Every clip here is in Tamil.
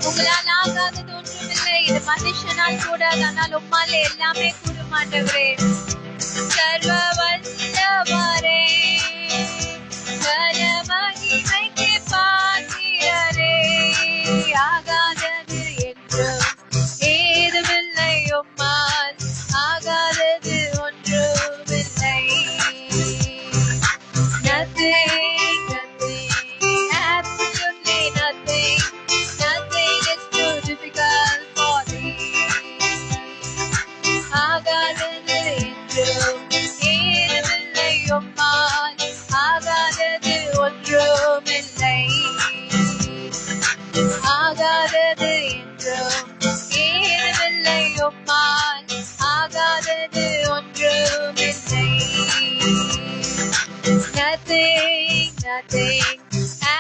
உங்களால் ஆகாதது ஒன்றுமில்லை. இது மனுஷனால் கூடாது, ஆனால் உம்மாலே எல்லாமே கூடும் ஆண்டவரே. சர்வ வல்லவரே, கன மகிமைக்கு பாத்திரரே, ஆகாதது என்றும் ஏதுமில்லை. உம்மால் ஆகாதது ஒன்றுமில்லை. Nothing, nothing, absolutely nothing, nothing is too difficult for thee. ஆகாதது என்றும் ஏதுமில்லை. உம்மால் ஆகாதது ஒன்றுமில்லை. ஆகாதது என்றும் ஏதுமில்லை. உம்மால் ஆகாதது ஒன்றுமில்லை. Nothing, nothing,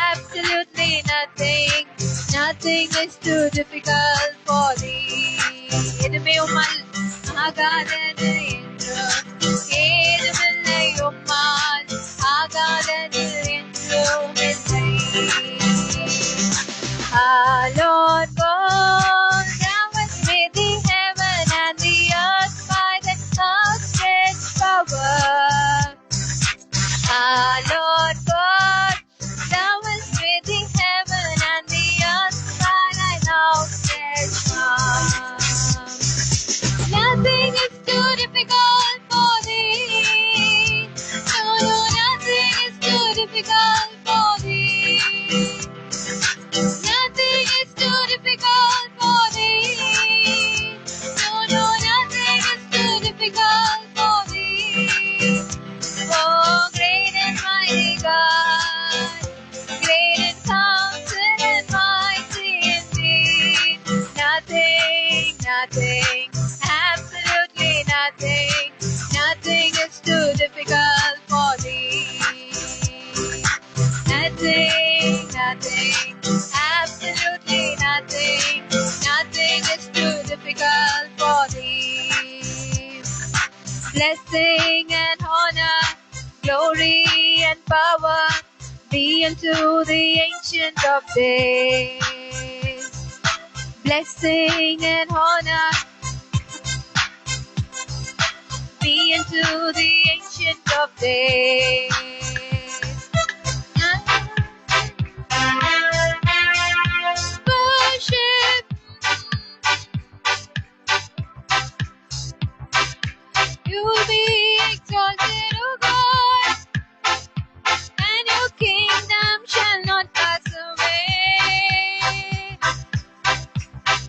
absolutely nothing, nothing is too difficult for thee. எதுவுமே உம்மால் ஆகாதது என்றும் ஏதுமில்லை. உம்மால் ஆகாதது என்றுமில்லை. Lord God, thou hast made the heaven and the earth by thy outstretched power. Lord God, thou hast made the heaven and the earth by thine outstretched arm. Nothing is too difficult for thee. No, nothing is too difficult for thee. Nothing is too difficult for thee. No, nothing is too difficult for thee. Oh, great and mighty God, great in counsel and mighty indeed. Nothing, nothing, absolutely nothing, nothing is too difficult for thee. Nothing, nothing, absolutely nothing, nothing is too difficult for thee. Blessing and honor, glory and power be unto the Ancient of Days. Blessing and honor be unto the Ancient of Days. Worship, you will be exalted, O God, and your kingdom shall not pass away.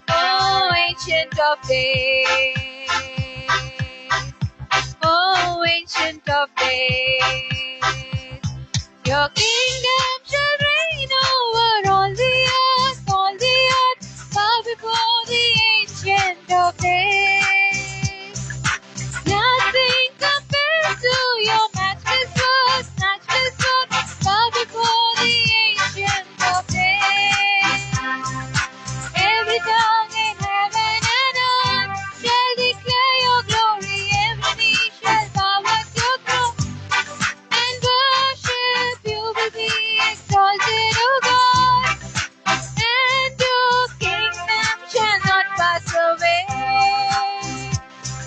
Oh, Ancient of Days, oh, Ancient of Days, your kingdom shall reign over all the earth, bow before the Ancient of Days. Nothing compares to your matchless worth, bow before the Ancient of Days. Every tongue in heaven and earth shall declare your glory. Every knee shall bow at your throne and worship. You will be exalted, O God, and your kingdom shall not pass away.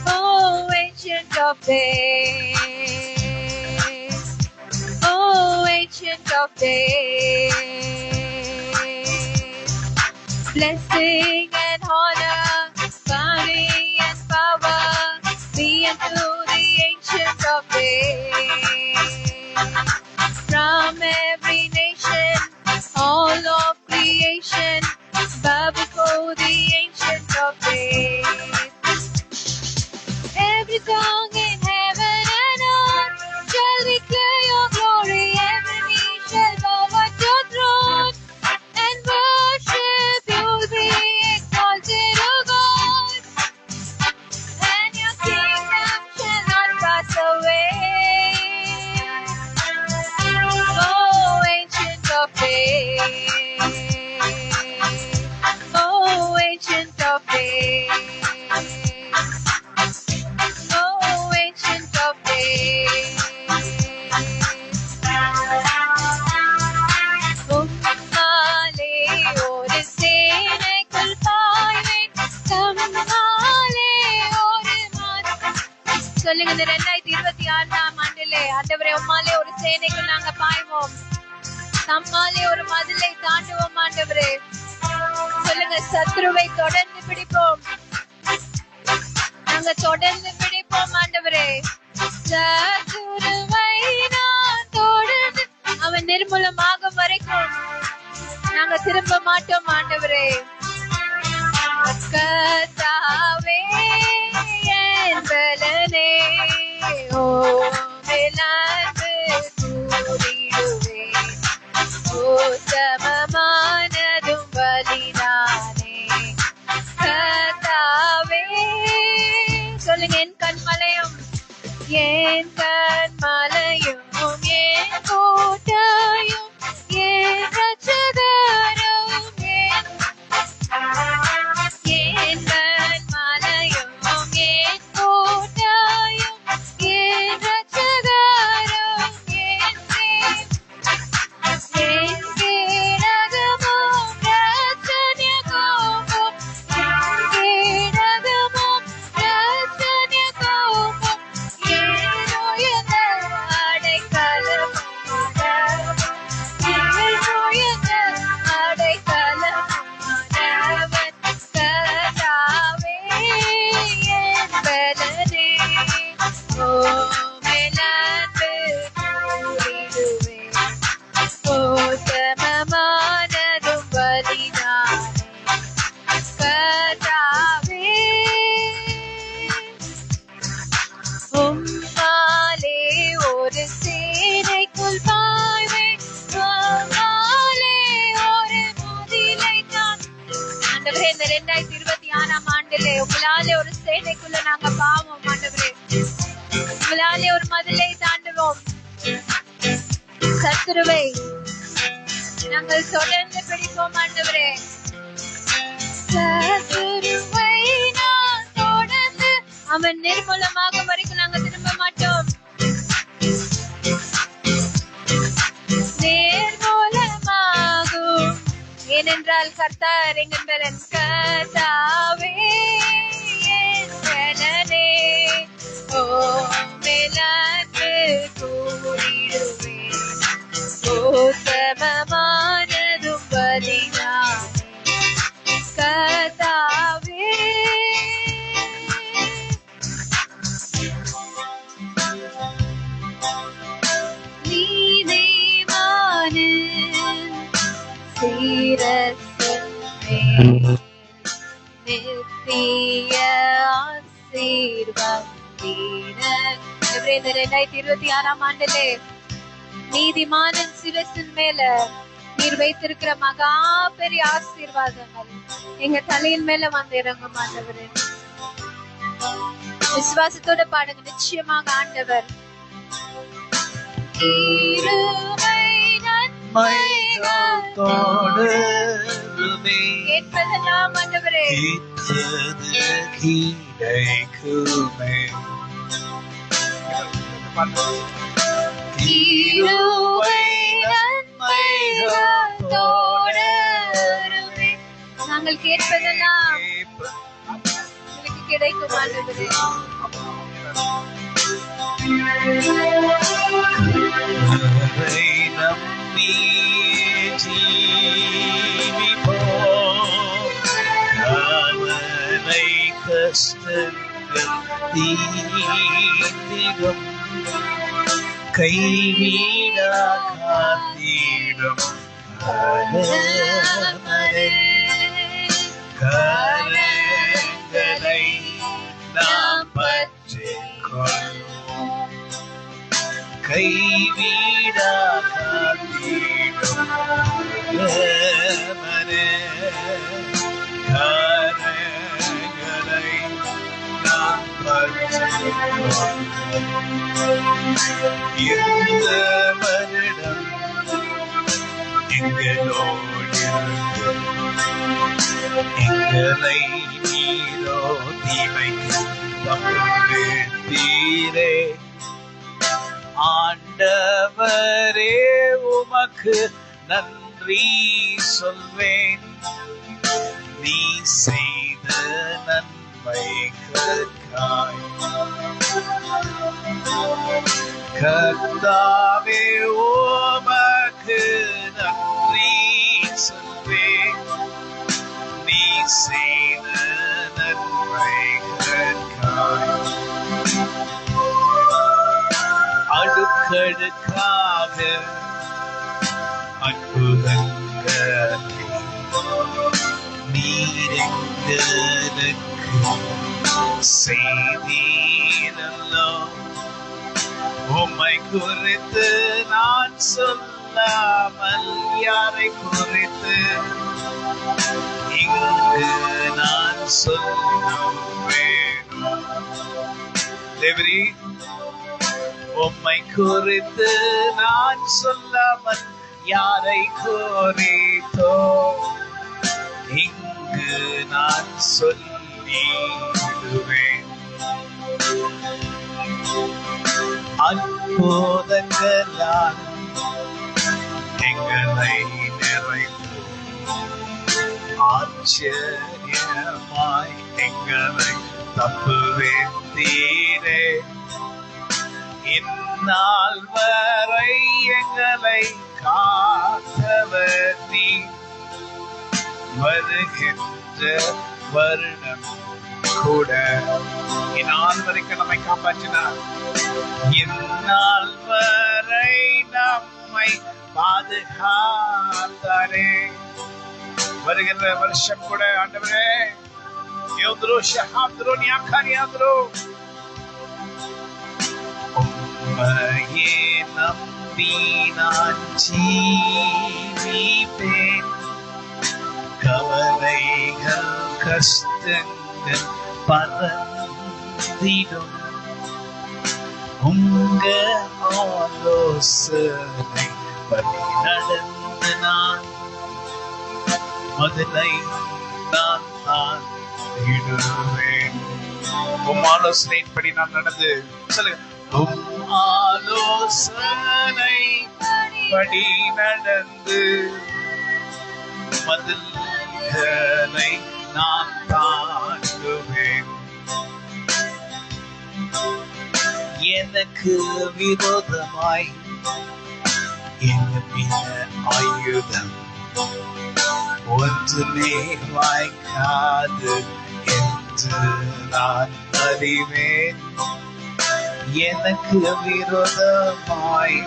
Oh, Ancient of Days, oh, Ancient of Days. Blessing and honor, glory and power be unto the Ancient of Days. From every nation, all of creation, bow before the Ancient of Days. Every tongue in heaven and earth shall declare your glory. Every knee shall bow at your throne and worship. You will be exalted, O God, and your kingdom shall not pass away. Oh, Ancient of Days, சொல்லுங்க, இந்த 2026ஆம் ஆண்டிலே ஆண்டவரே உம்மாலே ஒரு சேனைக்கு நாங்க பாய்வோம், நம்மாலே ஒரு மதிலை தாண்டுவோம் ஆண்டவரே. சொல்லுங்க, சத்ருவை தொடர்ந்து பிடிப்போம், நாங்க தொடர்ந்து பிடிப்போம் ஆண்டவரே. சத்ருவை நான் தொடர்ந்து அவன் நிர்மூலமாகும் வரைக்கும் நாங்க திரும்ப மாட்டோம் ஆண்டவரே. கர்த்தாவே என் பலனே, ஓ மேலாண்மை கூறிடுவேன், ஓ சமமானதும் பலிதானே. கர்த்தாவே சொல்லுங்க, என் கண்மலையும் என் கண்மலையும் என் கோட்டையும் என் ரட்சகரும் என் கண்மலையும் என் கோட்டையும் என் ரட்சகரும் என் கேடகமும் ரட்சணியகமும் கேடகமும் ரட்சணியகமும் ஏனோயன அடைக்கலமும் ஏனோயன அடைக்கலமும் ஆனவன். கர்த்தாவே என் பலனே, ஓ மேலாண்மை கூறிடுவேன், ஓ சமமானதும் பலிதானே. கர்த்தாவே உம்மாலே ஒரு சேனைக்குள் பாய்வேன், உம்மாலே ஒரு மதிலை நான். ஆண்டவரே, இந்த 2026ஆம் ஆண்டிலே உங்களாலே ஒரு சேனைக்குள்ள நாங்க பாவோம் ஆண்டவரே, உங்களாலே ஒரு மதிலை தாண்டுவோம். சத்துருவை நாங்கள் தொடர்ந்து பிடிப்போம் ஆண்டவரே. சத்துருவை நான் தொடர்ந்து அவன் நிர்மூலமாகும் வரைக்கும் நாங்க திரும்ப மாட்டோம். நிர்மூலமாகும், ஏனென்றால் கர்த்தர் எங்கள் பலன். கர்த்தாவே என் பலனே, ஓ மேலாண்மை கூறிடுவேன், ஓ சமமானதும் பலிதானே. கர்த்தாவே நீதிமானின் சிரசின் மேல் நித்திய ஆசீர்வாதம். இந்த 2026ஆம் ஆண்டிலே நீதிமானின் சிரசின் மேல நீர் வைத்திருக்கிற மகா பெரிய ஆசீர்வாதங்கள் எங்க தலையின் மேல வந்து இறங்கும் ஆண்டவரே. விசுவாசத்தோட பாடுங்க, நிச்சயமாக ஆண்டவர் கிருபை நன்மைகள் தொடருமே, கேட்பதெல்லாம் ஆண்டவரே கிடைக்குமே. கிருபை நன்மைகள் தொடருமே, நாங்கள் கேட்பதெல்லாம் எனக்கு கிடைக்கும் ஆண்டவரே. கிருபை நம்பி ஜீவிப்போம், அவனை கஷ்டங்கள் தீர்த்திடும், கைவிடா காத்திடும் கரங்களை நாம் பற்றிக் கொள்வோம், கைவிடா காத்திடும் கரங்களை நாம் பற்றிக் கொள்வோம். இந்த வருடம் எங்களோடு எங்களை நீரோ தீமைக்கு தீரே. ஆண்டவரே உமக்கு நன்றி சொல்வேன், நீ செய்த நன்மைகளுக்காய். கர்த்தாவே உமக்கு நன்றி சொல்வேன். நீ செய்த நன்மைகளுக்காய் அடுக்கடுக்காக அற்புதங்களை நீர் எங்களுக்கு செய்தீரல்லோ. உம்மை குறித்து நான் சொல்லாமல் யாரை குறித்து இங்கு நான் சொல்லுவேனோ. தேவரே, உம்மை குறித்து நான் சொல்லாமல் யாரை குறித்தோ இங்கு நான் சொல்லிடுவேன். அற்புதங்களால் எங்களை நிறைத்து ஆச்சரியமாய் எங்களை தப்புவித்தீரே. இந்நாள் வரை எங்களை காத்தவர் நீ. வருகின்ற வருடம் கூட இந்நாள் வரைக்கும் நம்மை காப்பாற்றினார். இந்நாள் வரை நம்மை பாதுகாத்தாரே. வருகின்ற வருஷம் கூட ஆண்டவரே உம்மையே நம்பி நான் ஜீவிப்பேன். கவலைகள் கஷ்டங்கள் பறந்திடும். உங்க ஆலோசனை படி நடந்து நான் முதலை நான் தான் இடுவேன். உம் ஆலோசனைப்படி நான் நடந்து சொல்லுங்க. உம் ஆலோசனை படி நடந்து மதில்களை நான் தாண்டுவேன். எனக்கு விரோதமாய் எழும்பின ஆயுதம் ஒன்றுமே வாய்க்காது என்று நான் அறிவேன். எனக்கு விரோதமாய்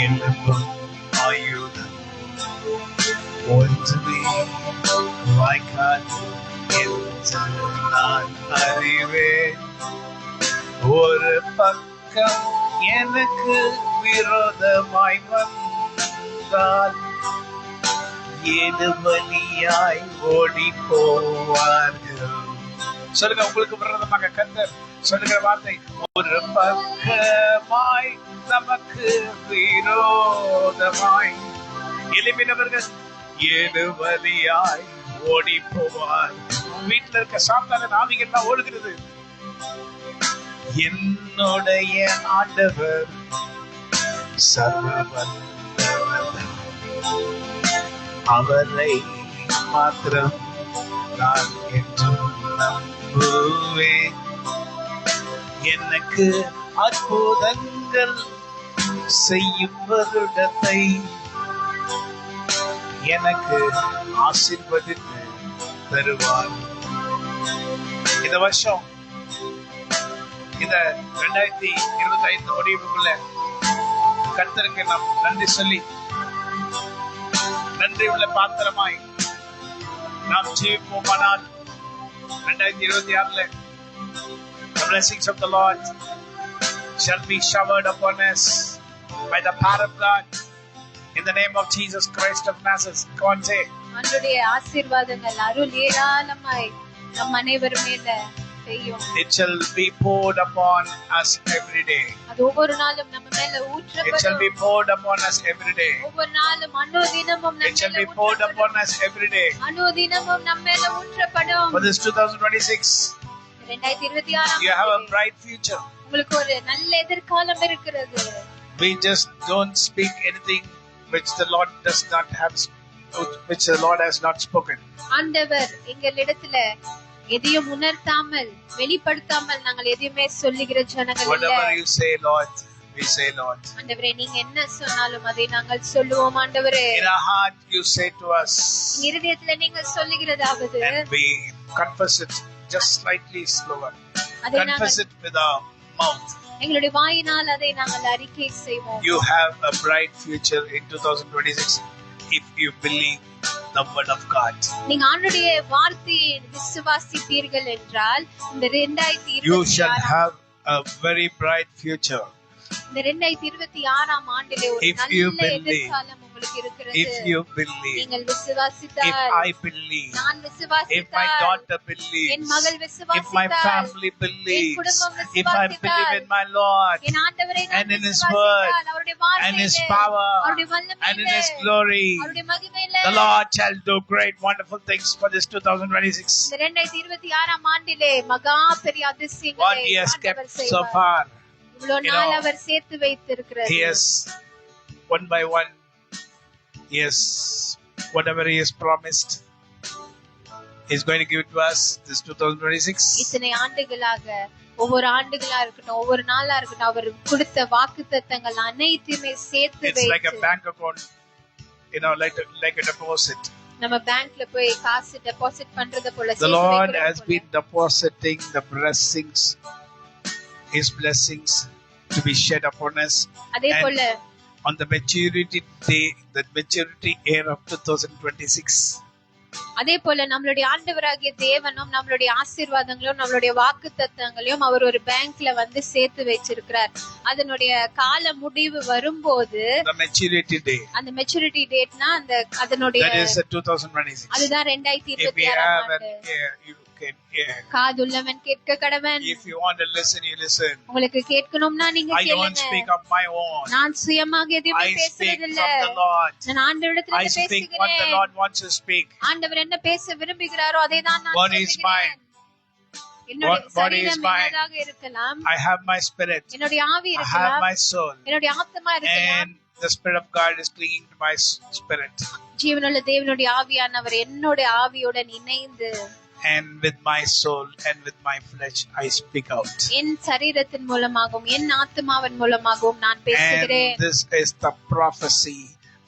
எழும்பும் ஆயுதம் ஒன்றுமே வாய்க்காது என்று நான் அறிவேன். ஒரு பக்கம் எனக்கு விரோதமாய் வந்தால் ஏது வழியாய் ஓடி போவார்கள். சொல்லுங்க, உங்களுக்கு விரோதமாக கர்த்தர் சொல்லுகிற வார்த்தை. ஒரு பக்கமாய் நமக்கு விரோதமாய் எழுப்பினவர்கள் ஏது வழியாய் ஓடி போவார். வீட்டில் இருக்க சாத்தான ஆவிகள் ஓடுகிறது. என்னுடைய ஆண்டவர் சர்வவல்லவர், அவரை மாத்திரம் நான் என்றும் நம்புவேன். எனக்கு அற்புதங்கள் செய்யும் வருடத்தை எனக்கு ஆசீர்வதித்து தருவார். இந்த வருஷம் இந்த 2025 முடிவுக்குள்ள கர்த்தருக்கு நாம் நன்றி சொல்லி நன்றி உள்ள பாத்திரமாய் நாம் ஜீவிப்போமானால் 2026 the blessings of the Lord shall be showered upon us by the power of God in the name of Jesus Christ of Nazareth. Go on, say. ஆண்டவருடைய ஆசீர்வாதங்கள் அருள் ஏராளமாய் நம் அனைவர் மேல பெய்யும். It shall be poured upon us every day. அது ஒவ்வொரு நாளும் நம்ம மேல ஊற்றப்படும். It shall be poured upon us every day. ஒவ்வொரு நாளும் அனுதினமும் நம்ம மேல It shall be poured upon us every day. அனுதினமும் நம்ம மேல ஊற்றப்படும். For this 2026 2026 you have a bright future. உங்களுக்கு ஒரு நல்ல எதிர்காலம் இருக்கிறது. We just don't speak anything which the Lord does not have, which the Lord has not spoken. ஆண்டவர் எங்களிடத்துல எதையும் உணர்த்தாமல் வெளிப்படுத்தாமல் நாங்கள் எதையுமே சொல்லுகிற ஜனங்கள் இல்ல. Whatever you say, Lord, we say, Lord. ஆண்டவரே நீங்க என்ன சொன்னாலும் அதை நாங்கள் சொல்லுவோம் ஆண்டவரே. In our heart you say to us, இருதயத்திலே நீங்க சொல்லுகிறதாவது, and we confess it just slightly slower. அதை Confess it with our mouth. எங்களுடைய வாயினால் அதை நாங்கள் அறிக்கை செய்வோம். You have a bright future in 2026 if you believe the word of God. நீங்க ஆண்டவருடைய வார்த்தையை விசுவாசிப்பீர்கள் என்றால் இந்த 2026 You shall have a very bright future. இந்த 2026 ஆண்டிலே ஒரு If you நல்ல believe, எதிர்காலம் உங்களுக்கு இருக்கிறது. if you believe, நீங்கள் விசுவாசித்தால், if I believe, நான் if my விசுவாசித்தால், daughter believes, என் மகள் if my விசுவாசித்தால், family believes, குடும்பம் if I believe in my Lord என் ஆண்டவரை நான் and in His விசுவாசித்தால், word அவருடைய and His வார்த்தையிலே, power அவருடைய வல்லமையிலே, and in His glory, அவருடைய மகிமையிலே, the Lord shall do great wonderful things for this 2026. இந்த 2026 ஆண்டிலே மகா பெரிய What அதிசயங்களை He has kept ஆண்டவர் so செய்வார். far, இவ்வளவு you நாள் know, அவர் சேர்த்து வைத்திருக்கிறார். He has one by one, yes, whatever He has promised, He's going to give it to us this 2026. இத்தனை ஆண்டுகளாக ஒவ்வொரு ஆண்டுகளா இருக்கட்டும், ஒவ்வொரு நாளா இருக்கட்டும், அவர் கொடுத்த வாக்குத்தத்தங்கள் அனைத்துமே சேர்த்து It's like a வைத்து bank account, you know, like a deposit. நம்ம பேங்க்ல போய் காசு டெபாசிட் பண்றது போல The சேர்த்து Lord வைக்கிறோம் has போல. been depositing the blessings, His blessings to be shed upon us. அதே And போல on the maturity day, the maturity year of 2026, அதே போல நம்மளுடைய ஆண்டவராகிய தேவனும் நம்மளுடைய ஆசீர்வாதங்களும் நம்மளுடைய வாக்குத்தத்தங்களையும் அவர் ஒரு பேங்க்ல வந்து சேர்த்து வச்சிருக்கிறார். அதனுடைய கால முடிவு வரும்போது, the maturity day, அந்த மெச்சூரிட்டி டேட்னா அந்த அதனுடைய that is the 2026. அதுதான் If you 2026 have an ஆண்டு. ear, you can hear. காதுள்ளவன் கேட்க கடவன். If you want to listen, you listen. உங்களுக்கு கேட்கணும்னா நீங்க I don't கேளுங்க. speak of my own. நான் சுயமாக எதுவுமே I speak பேசுறதில்ல. from the Lord. நான் ஆண்டவரிடத்துல I speak what the பேசுகிறேன். Lord wants to speak. ஆண்டவர் என்ன பேச விரும்புகிறாரோ அதை தான் நான் What is mine? சொல்லுகிறேன். என்னுடைய What is சரீரம் mine? என்னதாக இருக்கலாம், I have my spirit. என்னுடைய ஆவி I have இருக்கலாம், my soul. என்னுடைய ஆத்மா இருக்கலாம். And the Spirit of God is clinging to my spirit. ஜீவனுள்ள தேவனுடைய ஆவியானவர் என்னுடைய ஆவியுடன் இணைந்து And with my soul and with my flesh, I speak out. என் சரீரத்தின் மூலமாகவும் என் ஆத்மாவின் மூலமாகவும் நான் பேசுகிறேன். And this is the prophecy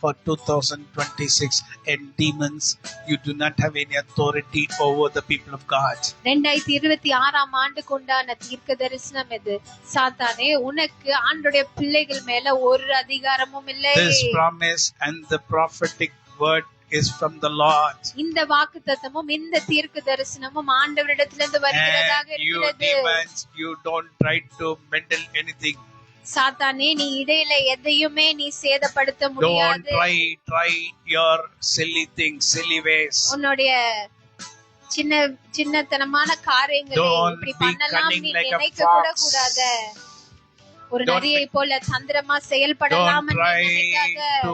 for 2026. And demons, you do not have any authority over the people of God. 2026 ஆண்டுக்கு உண்டான தீர்க்க தரிசனம் இது. சாத்தானே, உனக்கு ஆண்டவருடைய பிள்ளைகள் மேல ஒரு அதிகாரமும் இல்லை. This promise and the prophetic word is from the Lord. இந்த வாக்குத்தத்தமும் இந்த தீர்க்க தரிசனமும் ஆண்டவரிடத்திலிருந்து வருகிறதாக And you இருக்கிறது. demons, you don't try to meddle anything. சாத்தானே, நீ இடையில எதையுமே நீ சேதப்படுத்த Don't முடியாது. try your silly things, silly ways. உன்னுடைய சின்னத்தனமான காரியங்களை Don't இப்படி be பண்ணலாம் cunning நீ like a நினைக்க கூட fox. கூடாது. ஒரு Don't நரியை போல தந்திரமா Don't செயல்படலாம் try நினைக்காத. to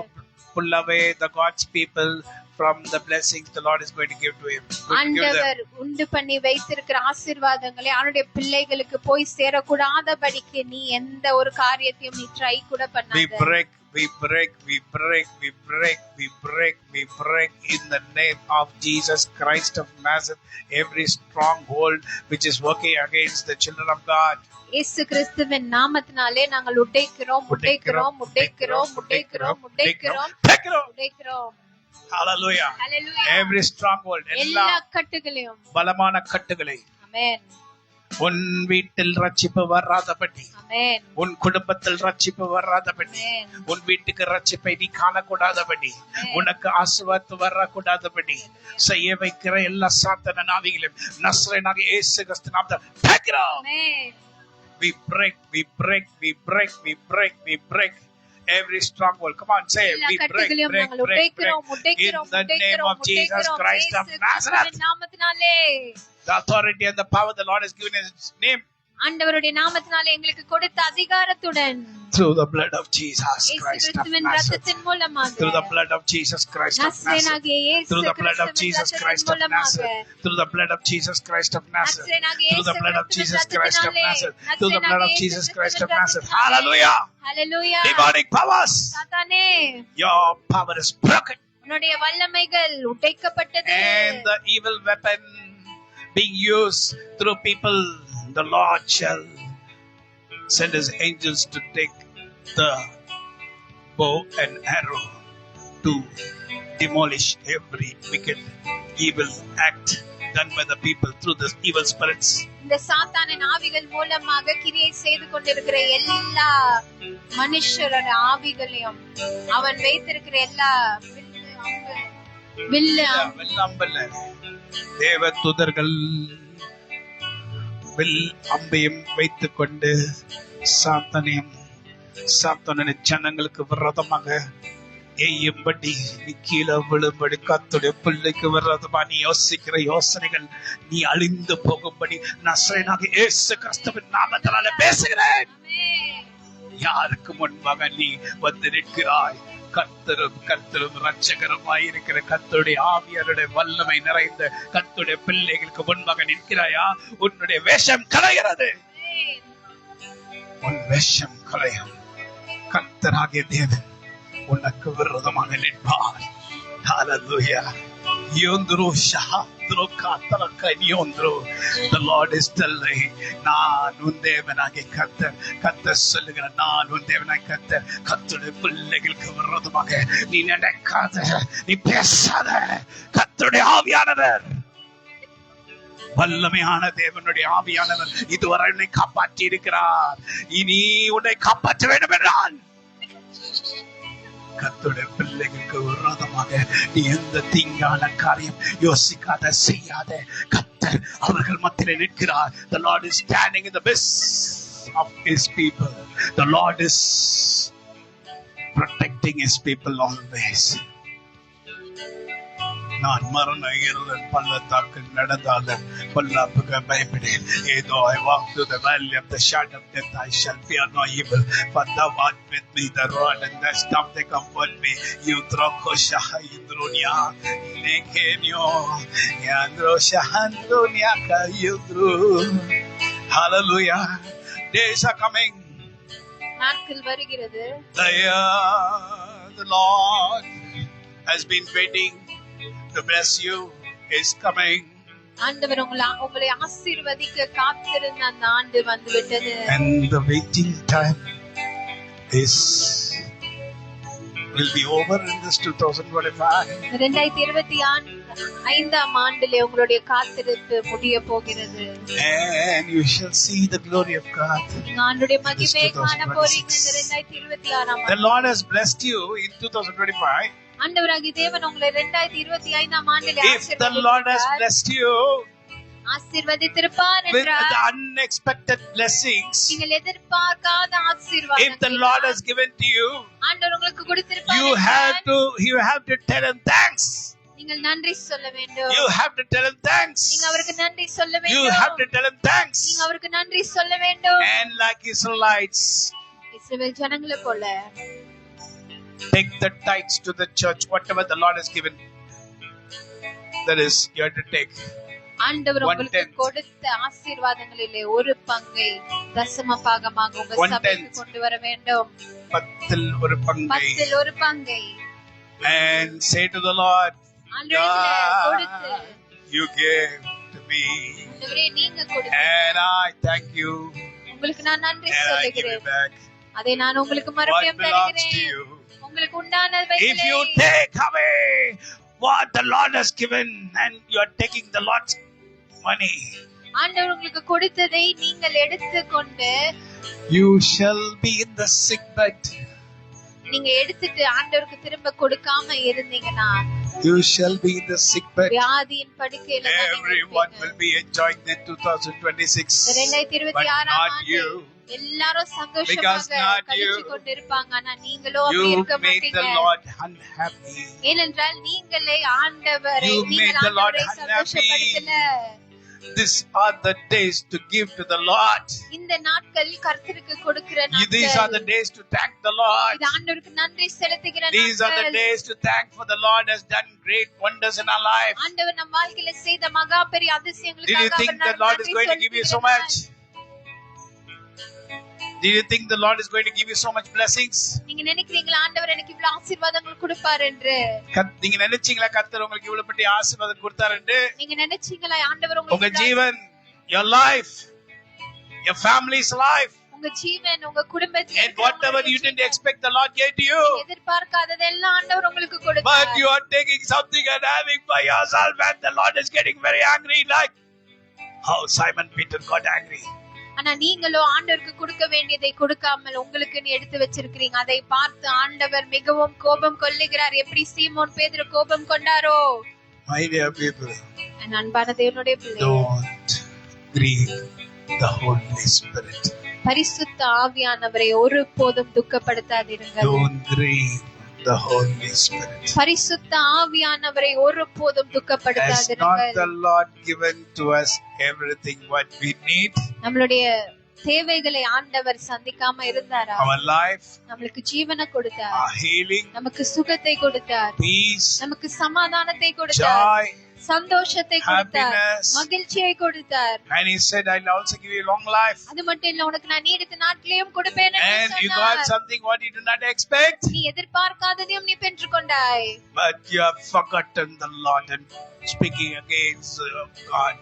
pull away the God's people from the blessings the Lord is going to give to him. Give them. ஆண்டவர் உண்டு பண்ணி வைத்திருக்கிற ஆசீர்வாதங்களை அவனுடைய பிள்ளைகளுக்கு போய் சேரக்கூடாதபடிக்கு நீ எந்த ஒரு காரியத்தையும் நீ ட்ரை கூட We பண்ணாத. break in the name of Jesus Christ of Nazareth every stronghold which is working against the children of God. இயேசு கிறிஸ்துவின் நாமத்தினாலே நாங்கள் உடைக்கிறோம். Hallelujah. Hallelujah. Every stronghold, எல்லா கட்டுகளையும். பலமான கட்டுகளை ஆமென். உன் வீட்டில் ரட்சிப்பு வராதபடி, ஆமென். உன் குடும்பத்தில் ரட்சிப்பு வராதபடி, ஆமென். உன் வீட்டுக்கு ரட்சிப்பை நீ காணக்கூடாதபடி, உனக்கு ஆசீர்வாதம் வரக்கூடாதபடி செய்ய வைக்கிற எல்லா சாத்தான ஆவிகளையும் நசரேயனாகிய இயேசு கிறிஸ்து நாமத்தில் தகர்க்கிறோம். ஆமென். We break every stronghold. Come on, say it. எல்லா We break கட்டுகளையும் நாங்கள் in the name of Jesus Christ of Nazareth. நாமத்தினாலே The authority and the power the Lord has given in His name. ஆண்டவருடைய நாமத்தினாலே எங்களுக்கு கொடுத்த அதிகாரத்துடன் Through the blood of Jesus இயேசு Christ of கிறிஸ்துவின் Nazareth. இரத்தத்தின் மூலமாக Through the blood of Jesus Christ of Nazareth. நசரேயனாகிய இயேசு Through the blood of கிறிஸ்துவின் Jesus Christ of இரத்தத்தின் மூலமாக Nazareth. Through the blood of Jesus Christ of Nazareth. நசரேயனாகிய Through the இயேசு blood of Jesus Christ of கிறிஸ்துவின் Nazareth. இரத்தத்தினாலே, Through the blood of நசரேயனாகிய Jesus இயேசு Christ of கிறிஸ்துவின் Nazareth. இரத்தத்தினாலே. Hallelujah. Hallelujah. Demonic powers, சாத்தானே, your power is broken. உன்னுடைய வல்லமைகள் உடைக்கப்பட்டது. And the evil weapon being used through people, the Lord shall send His angels to take the bow and arrow to demolish every wicked evil act done by the people through the evil spirits. இந்த சாத்தானின் ஆவிகள் மூலமாக கிரியை செய்து கொண்டிருக்கிற எல்லா மனுஷரோட ஆவிகளையும் அவன் வைத்திருக்கிற எல்லா அம்பல்ல தேவ தூதர்கள் வில் அம்பையும் வைத்துக் கொண்டு சாத்தானின் ஜனங்களுக்கு விரோதமாக எய்யும்படி நீ கீழே விழும்படி கர்த்தருடைய பிள்ளைக்கு விரோதமா நீ யோசிக்கிற யோசனைகள் நீ அழிந்து போகும்படி நசரேயனாகிய இயேசு கிறிஸ்துவின் நாமத்தினால பேசுகிறேன். யாருக்கு முன்பாக நீ வந்து நிற்கிறாய்? கர்த்தரும் ரட்சகருமாய் இருக்கிற கர்த்தருடைய ஆவியாருடைய வல்லமை நிறைந்த கர்த்தருடைய பிள்ளைகளுக்கு முன்பாக நிற்கிறாயா? உன்னுடைய வேஷம் களைகிறது. உன் வேஷம் களையும். கர்த்தராகிய தேவன் உனக்கு விரோதமாக நிற்பார். ஹalleluya. யோந்திரோ ஷஹத்ரோ காத்தலக்க யோந்திரோ. The Lord is telling, நான் உன் தேவனாகிய கர்த்தர் சொல்லுகிற நான் உன் தேவனாகிய கர்த்தருடைய பிள்ளைகளுக்கு விரோதமாக நீ நடக்காத, நீ பேசாத. கர்த்தருடைய ஆவியானவர், வல்லமையான தேவனுடைய ஆவியானவர் இதுவரை உன்னை காப்பாற்றி இருக்கிறார். இனி உன்னை காப்பாற்ற வேண்டும் என்றால் கர்த்தருடைய பிள்ளைகளுக்கு விரோதமாக நீ எந்த தீங்கான காரியம் யோசிக்காத, செய்யாத. கர்த்தர் அவர்கள் மத்தியிலே நிற்கிறார். The Lord is standing in the midst of his people. The Lord is protecting his people always. நான் மரண இருள் பள்ளத்தாக்கில் நடந்தாலும் பொல்லாப்புக்கு பயப்படேன். ஏதோ I walk through the valley of the shadow of death, I shall fear no evil. For thou art with me, the rod and the staff they comfort me. You throw kosha hydronia, nekenyo, yandro shahandronia ka yudru. Hallelujah. Days are coming. நாட்கள் வருகிறது. The Lord has been waiting to bless you, is coming. ஆண்டவர் உங்களை ஆசீர்வதிக்க காத்திருந்த அந்த ஆண்டு வந்து விட்டது. And the waiting time will be over in this 2025. 2025 ஆண்டிலே உங்களுடைய காத்திருப்பு முடிய போகிறது. And you shall see the glory of God. ஆண்டவருடைய மகிமையை காண போறீங்க இந்த 2026 The Lord has blessed you in 2025. ஆண்டவராகிய தேவன் உங்களை 2025 ஆண்டிலே If the Lord has blessed you ஆசீர்வதித்திருப்பார் with என்றால், the unexpected blessings, நீங்கள் எதிர்பார்க்காத ஆசீர்வாதம், if the Lord has given to you, ஆண்டவர் உங்களுக்கு கொடுத்திருப்பார், you have to tell him thanks. நீங்கள் நன்றி சொல்ல வேண்டும். You have to tell him thanks. நீங்க அவருக்கு நன்றி சொல்ல வேண்டும். You have to tell him thanks. நீங்க அவருக்கு நன்றி சொல்ல வேண்டும். And like Israelites, இஸ்ரவேல் ஜனங்களை போல take the tithes to the church, whatever the Lord has given. That is, you have to take. ஆண்டவர் உங்களுக்கு கொடுத்த ஆசீர்வாதங்களிலே ஒரு பங்கை தசம பாகமாக உங்க சபைக்கு கொண்டு வர வேண்டும். 10 ஒரு பங்கை. And say to the Lord, God, you gave to me. நீங்க கொடுத்தீங்க. And I thank you. உங்களுக்கு நான் நன்றி சொல்லுகிறேன். அதை நான் உங்களுக்கு மறுபடியும் தருகிறேன். உங்களுக்கு உண்டானதை if you take away what the Lord has given and you are taking the Lord's money, ஆண்டவர் உங்களுக்கு கொடுத்ததை நீங்கள் எடுத்துக்கொண்டு you shall be in the sick bed. நீங்க எடுத்துட்டு ஆண்டவருக்கு திரும்ப கொடுக்காம இருந்தீங்கன்னா you shall be in the sick bed. வியாதியின் படுக்கையில everyone will be enjoying the 2026 2026 ஆண்டு எல்லாரும் சந்தோஷமாக கழிச்சு கொண்டிருப்பாங்க. ஆனா நீங்களோ அப்படி இருக்க மாட்டீங்க. ஏனென்றால் நீங்களே ஆண்டவரை சந்தோஷப்படுத்தல. These are the days to give to the Lord. இந்த நாட்கள் கர்த்தருக்கு கொடுக்கிற நாட்கள். These are the days to thank the Lord. இது ஆண்டவருக்கு நன்றி செலுத்துகிற நாட்கள். These are the days to thank for the Lord has done great wonders in our life. ஆண்டவர் நம் வாழ்க்கையில செய்த மகா பெரிய அதிசயங்களுக்காக Do you think the Lord is going to give you so much? Do you think the Lord is going to give you so much blessings? நீங்க நினைக்கிறீங்களா ஆண்டவர் எனக்கு இவ்வளவு ஆசீர்வாதங்கள் கொடுப்பார் என்று? நீங்க நினைச்சீங்களா கர்த்தர் உங்களுக்கு இவ்வளவு பெரிய ஆசீர்வாதம் கொடுத்தார் என்று? நீங்க நினைச்சீங்களா ஆண்டவர் உங்களுக்கு உங்க ஜீவன், your life, your family's life, உங்க ஜீவன், உங்க குடும்பத்துல And whatever you didn't expect, the Lord gave to you. எதிர்பார்க்காததெல்லாம் ஆண்டவர் உங்களுக்கு But கொடுத்தார். you are taking something and having for yourself, and the Lord is getting very angry, like how Simon Peter got angry. ஆனா நீங்களோ ஆண்டவருக்கு கொடுக்க வேண்டியதை கொடுக்காமல் உங்களுக்குன்னு எடுத்து வச்சிருக்கிறீங்க. அதை பார்த்து ஆண்டவர் மிகவும் கோபம் கொள்ளுகிறார். எப்படி சீமோன் பேதுரு கோபம் கொண்டாரோ. My dear people, அன்பான தேவனுடைய பிள்ளைகளே, don't grieve the Holy Spirit. பரிசுத்த ஆவியானவரை ஒருபோதும் துக்கப்படுத்தாதீர்கள். Don't grieve the Holy Spirit. பரிசுத்த ஆவியானவரை ஒருபோதும் Has not துக்கப்படுத்தாதீர்கள். the Lord given to us everything what we need? நம்மளுடைய தேவைகளை ஆண்டவர் சந்திக்காம இருந்தாரா? Our life, நம்மளுக்கு ஜீவனை கொடுத்தார், our healing, நமக்கு சுகத்தை கொடுத்தார், peace, நமக்கு சமாதானத்தை கொடுத்தார், joy, சந்தோஷத்தை கொடுத்தார், happiness. மகிழ்ச்சியை கொடுத்தார். And He said, I'll also give you long life. அது மட்டும் இல்ல, உனக்கு நான் நீடித்த நாட்களையும் கொடுப்பேன் என்று And you சொன்னார். got something what you did not expect. நீ எதிர்பார்க்காததையும் நீ பெற்றுக் கொண்டாய். But you have forgotten the Lord and speaking against God,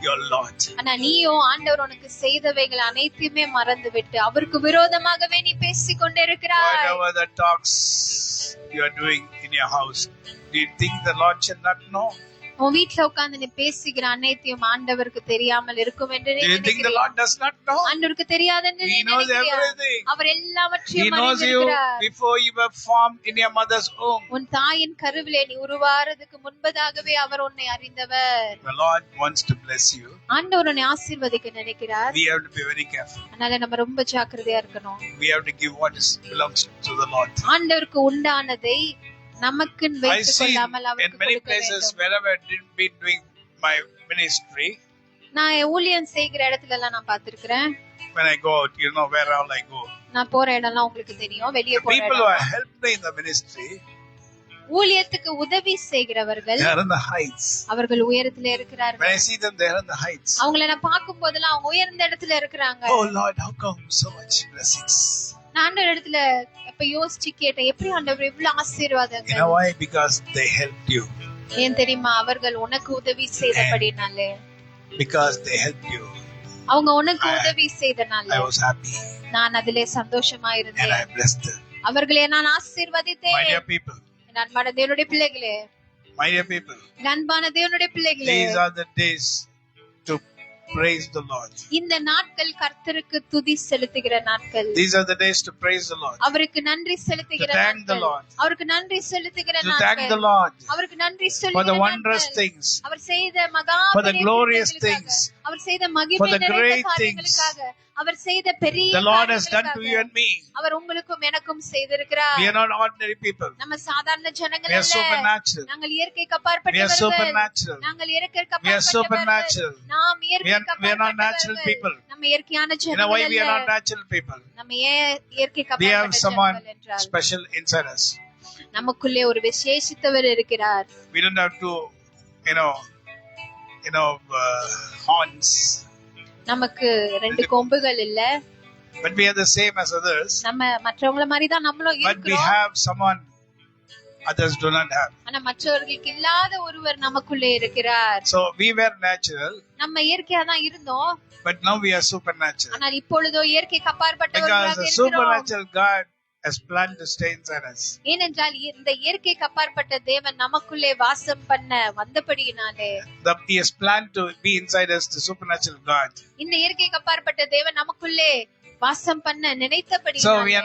your Lord. ஆனா நீயோ ஆண்டவர் உனக்கு செய்தவைகள் அனைத்தையுமே மறந்து விட்டு அவருக்கு விரோதமாகவே நீ பேசிக் கொண்டிருக்கிறாய். Whatever the talks you are doing in your house, do you think the Lord shall not know? உன் வீட்டுல உட்கார்ந்து நீ பேசுகிற அனைத்தையும் ஆண்டவருக்கு தெரியாமல் இருக்கும் என்று Do you think the நினைக்கிறீயா? Lord does not know? ஆண்டவருக்கு தெரியாது என்று He knows நினைக்கிறியா? everything. அவர் He எல்லாவற்றையும் knows you அறிந்திருக்கிறார். before you were formed in your mother's womb. உன் தாயின் கருவிலே நீ உருவாறதுக்கு முன்பதாகவே அவர் உன்னை அறிந்தவர். The Lord wants to bless you. ஆண்டவர் உன்னை ஆசீர்வதிக்க நினைக்கிறார். We have to be very careful. அதனால நம்ம ரொம்ப ஜாக்கிரதையா இருக்கணும். We have to give what belongs to the Lord. ஆண்டவருக்கு உண்டானதை நமக்கு I வைத்துக் see கொள்ளாமல் in அவருக்கு many கொடுக்க places வேண்டும். wherever I didn't be doing my ministry, நான் ஊழியம் செய்கிற இடத்துல எல்லாம் நான் பார்த்திருக்கிறேன். when I go out, you know where all I go. நான் போற இடம்லாம் உங்களுக்கு தெரியும். வெளியே போற People who இடம். are helped me in the ministry, ஊழியத்துக்கு உதவி செய்கிறவர்கள் they are in the heights. அவர்கள் உயரத்துல When இருக்கிறார்கள். I see them, they are in the heights. அவங்கள நான் பார்க்கும் போதெல்லாம் அவங்க உயர்ந்த இடத்துல இருக்கிறாங்க. Oh Lord, how come so much blessings? நான் ஆண்டவர் இடத்துல இப்ப யோசிச்சு கேட்டேன், எப்படி ஆண்டவர் இவ்வளவு You know ஆசீர்வாதங்கள். why? Because they helped you. ஏன் தெரியுமா? அவர்கள் உனக்கு உதவி செய்தபடினாலே. Because they helped you. அவங்க உனக்கு உதவி செய்தனால I was happy நான் அதிலே சந்தோஷமா and இருந்தேன். I blessed them. அவர்களை நான் My ஆசீர்வதித்தேன். dear people, என் அன்பான தேவனுடைய பிள்ளைகளே, my dear people, என் அன்பான தேவனுடைய பிள்ளைகளே, these are the days to praise the Lord. இந்த நாட்கள் கர்த்தருக்கு துதி செலுத்துகிற நாட்கள். These are the days to praise the Lord. அவருக்கு நன்றி செலுத்துகிற To thank the நாட்கள். Lord. அவருக்கு நன்றி செலுத்துகிற To thank the நாட்கள். Lord அவருக்கு நன்றி for சொல்லுகிற the wondrous நாட்கள். things, அவர் செய்த மகா for the பெரிய glorious கிருபைகளுக்காக, things, அவர் செய்த for மகிமை the நிறைந்த great காரியங்களுக்காக, அவர் செய்த பெரிய the Lord has done to you காரியங்களுக்காக, and me. அவர் உங்களுக்கும் எனக்கும் செய்திருக்கிறார். We are not ordinary people. நம்ம சாதாரண ஜனங்கள் We are அல்ல. supernatural. நாங்கள் இயற்கைக்கு We are அப்பாற்பட்டவர்கள். supernatural. நாங்கள் இயற்கைக்கு We are அப்பாற்பட்டவர்கள். supernatural. நாம் We இயற்கைக்கு are not natural அப்பாற்பட்டவர்கள். people. நம்ம இயற்கையான You know why ஜனங்கள் we are not அல்ல. natural people? நம்ம ஏன் இயற்கைக்கு We have அப்பாற்பட்ட someone ஜனங்கள் என்றால் special inside us. நமக்குள்ளே ஒரு விசேஷித்தவர் இருக்கிறார். We don't have to, horns, நமக்கு ரெண்டு கொம்புகள் இல்ல. but we are the same as others. நம்ம மற்றவங்கள மாதிரி தான் நம்மளும் But we இருக்கிறோம். have someone others do not have. ஆனா மற்றவர்களுக்கு இல்லாத ஒருவர் நமக்குள்ளே இருக்கிறார். So we were natural, நம்ம இயற்கையா தான் இருந்தோம். but now we are supernatural. ஆனால் இப்பொழுதோ இயற்கைக்கு Because அப்பாற்பட்டவர்களாக the இருக்கிறோம். supernatural God has planned to stay inside us. ஏனென்றால் இந்த இயற்கைக்கு அப்பாற்பட்ட தேவன் நமக்குள்ளே வாசம் பண்ண வந்தபடியினாலே, He has planned to be inside us, the supernatural God. இந்த இயற்கைக்கு அப்பாற்பட்ட தேவன் நமக்குள்ளே வாசம் பண்ண So we are நினைத்தபடியினாலே,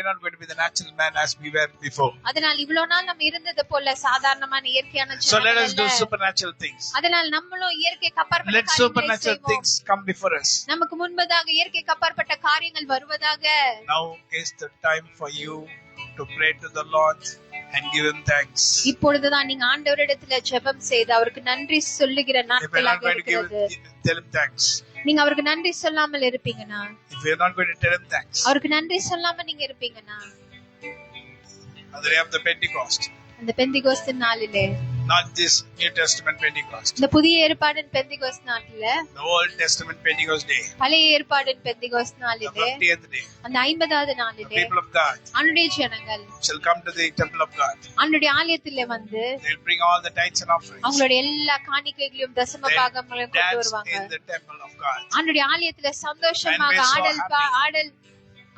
not going to be the natural man as we were before. அதனால் இவ்வளவு நாள் நம்ம இருந்தது போல சாதாரணமான இயற்கையான So let us do ஜனங்கள் அல்ல. supernatural things. அதனால் நம்மளும் இயற்கைக்கு அப்பாற்பட்ட Let காரியங்களை supernatural செய்வோம். things come before us. நமக்கு முன்பதாக இயற்கைக்கு அப்பாற்பட்ட காரியங்கள் வருவதாக. Now is the time for you to pray to the Lord and give Him thanks. இப்பொழுதுதான் நீங்க ஆண்டவரிடத்துல ஜெபம் செய்து அவருக்கு நன்றி சொல்லுகிற If we are not நாட்களாக going to இருக்கிறது. tell Him thanks, நீங்க அவருக்கு நன்றி சொல்லாமல் இருப்பீங்கன்னா, if we are not going to tell Him thanks, அவருக்கு நன்றி சொல்லாம நீங்க இருப்பீங்கன்னா, on the day of the Pentecost, அந்த பெந்திகோஸ்து நாளிலே Not this New Testament Pentecost. இந்த புதிய ஏற்பாடின் பெந்தெகோஸ்து நாளில, The Old Testament Pentecost day. பழைய ஏற்பாடின் பெந்தெகோஸ்து The நாளிலே, 50th day. அந்த 50வது The நாளிலே people of God ஆண்டவருடைய ஜனங்கள் shall come to the temple of God. ஆண்டவருடைய ஆலயத்திலே வந்து They'll bring all the tithes and offerings. அவங்களுடைய எல்லா காணிக்கைகளையும் தசம They'll பாகங்களையும் கொண்டு dance வருவாங்க. in the temple of God. ஆண்டவருடைய ஆலயத்திலே சந்தோஷமாக And we're so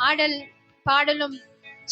ஆடல் பாடலும்,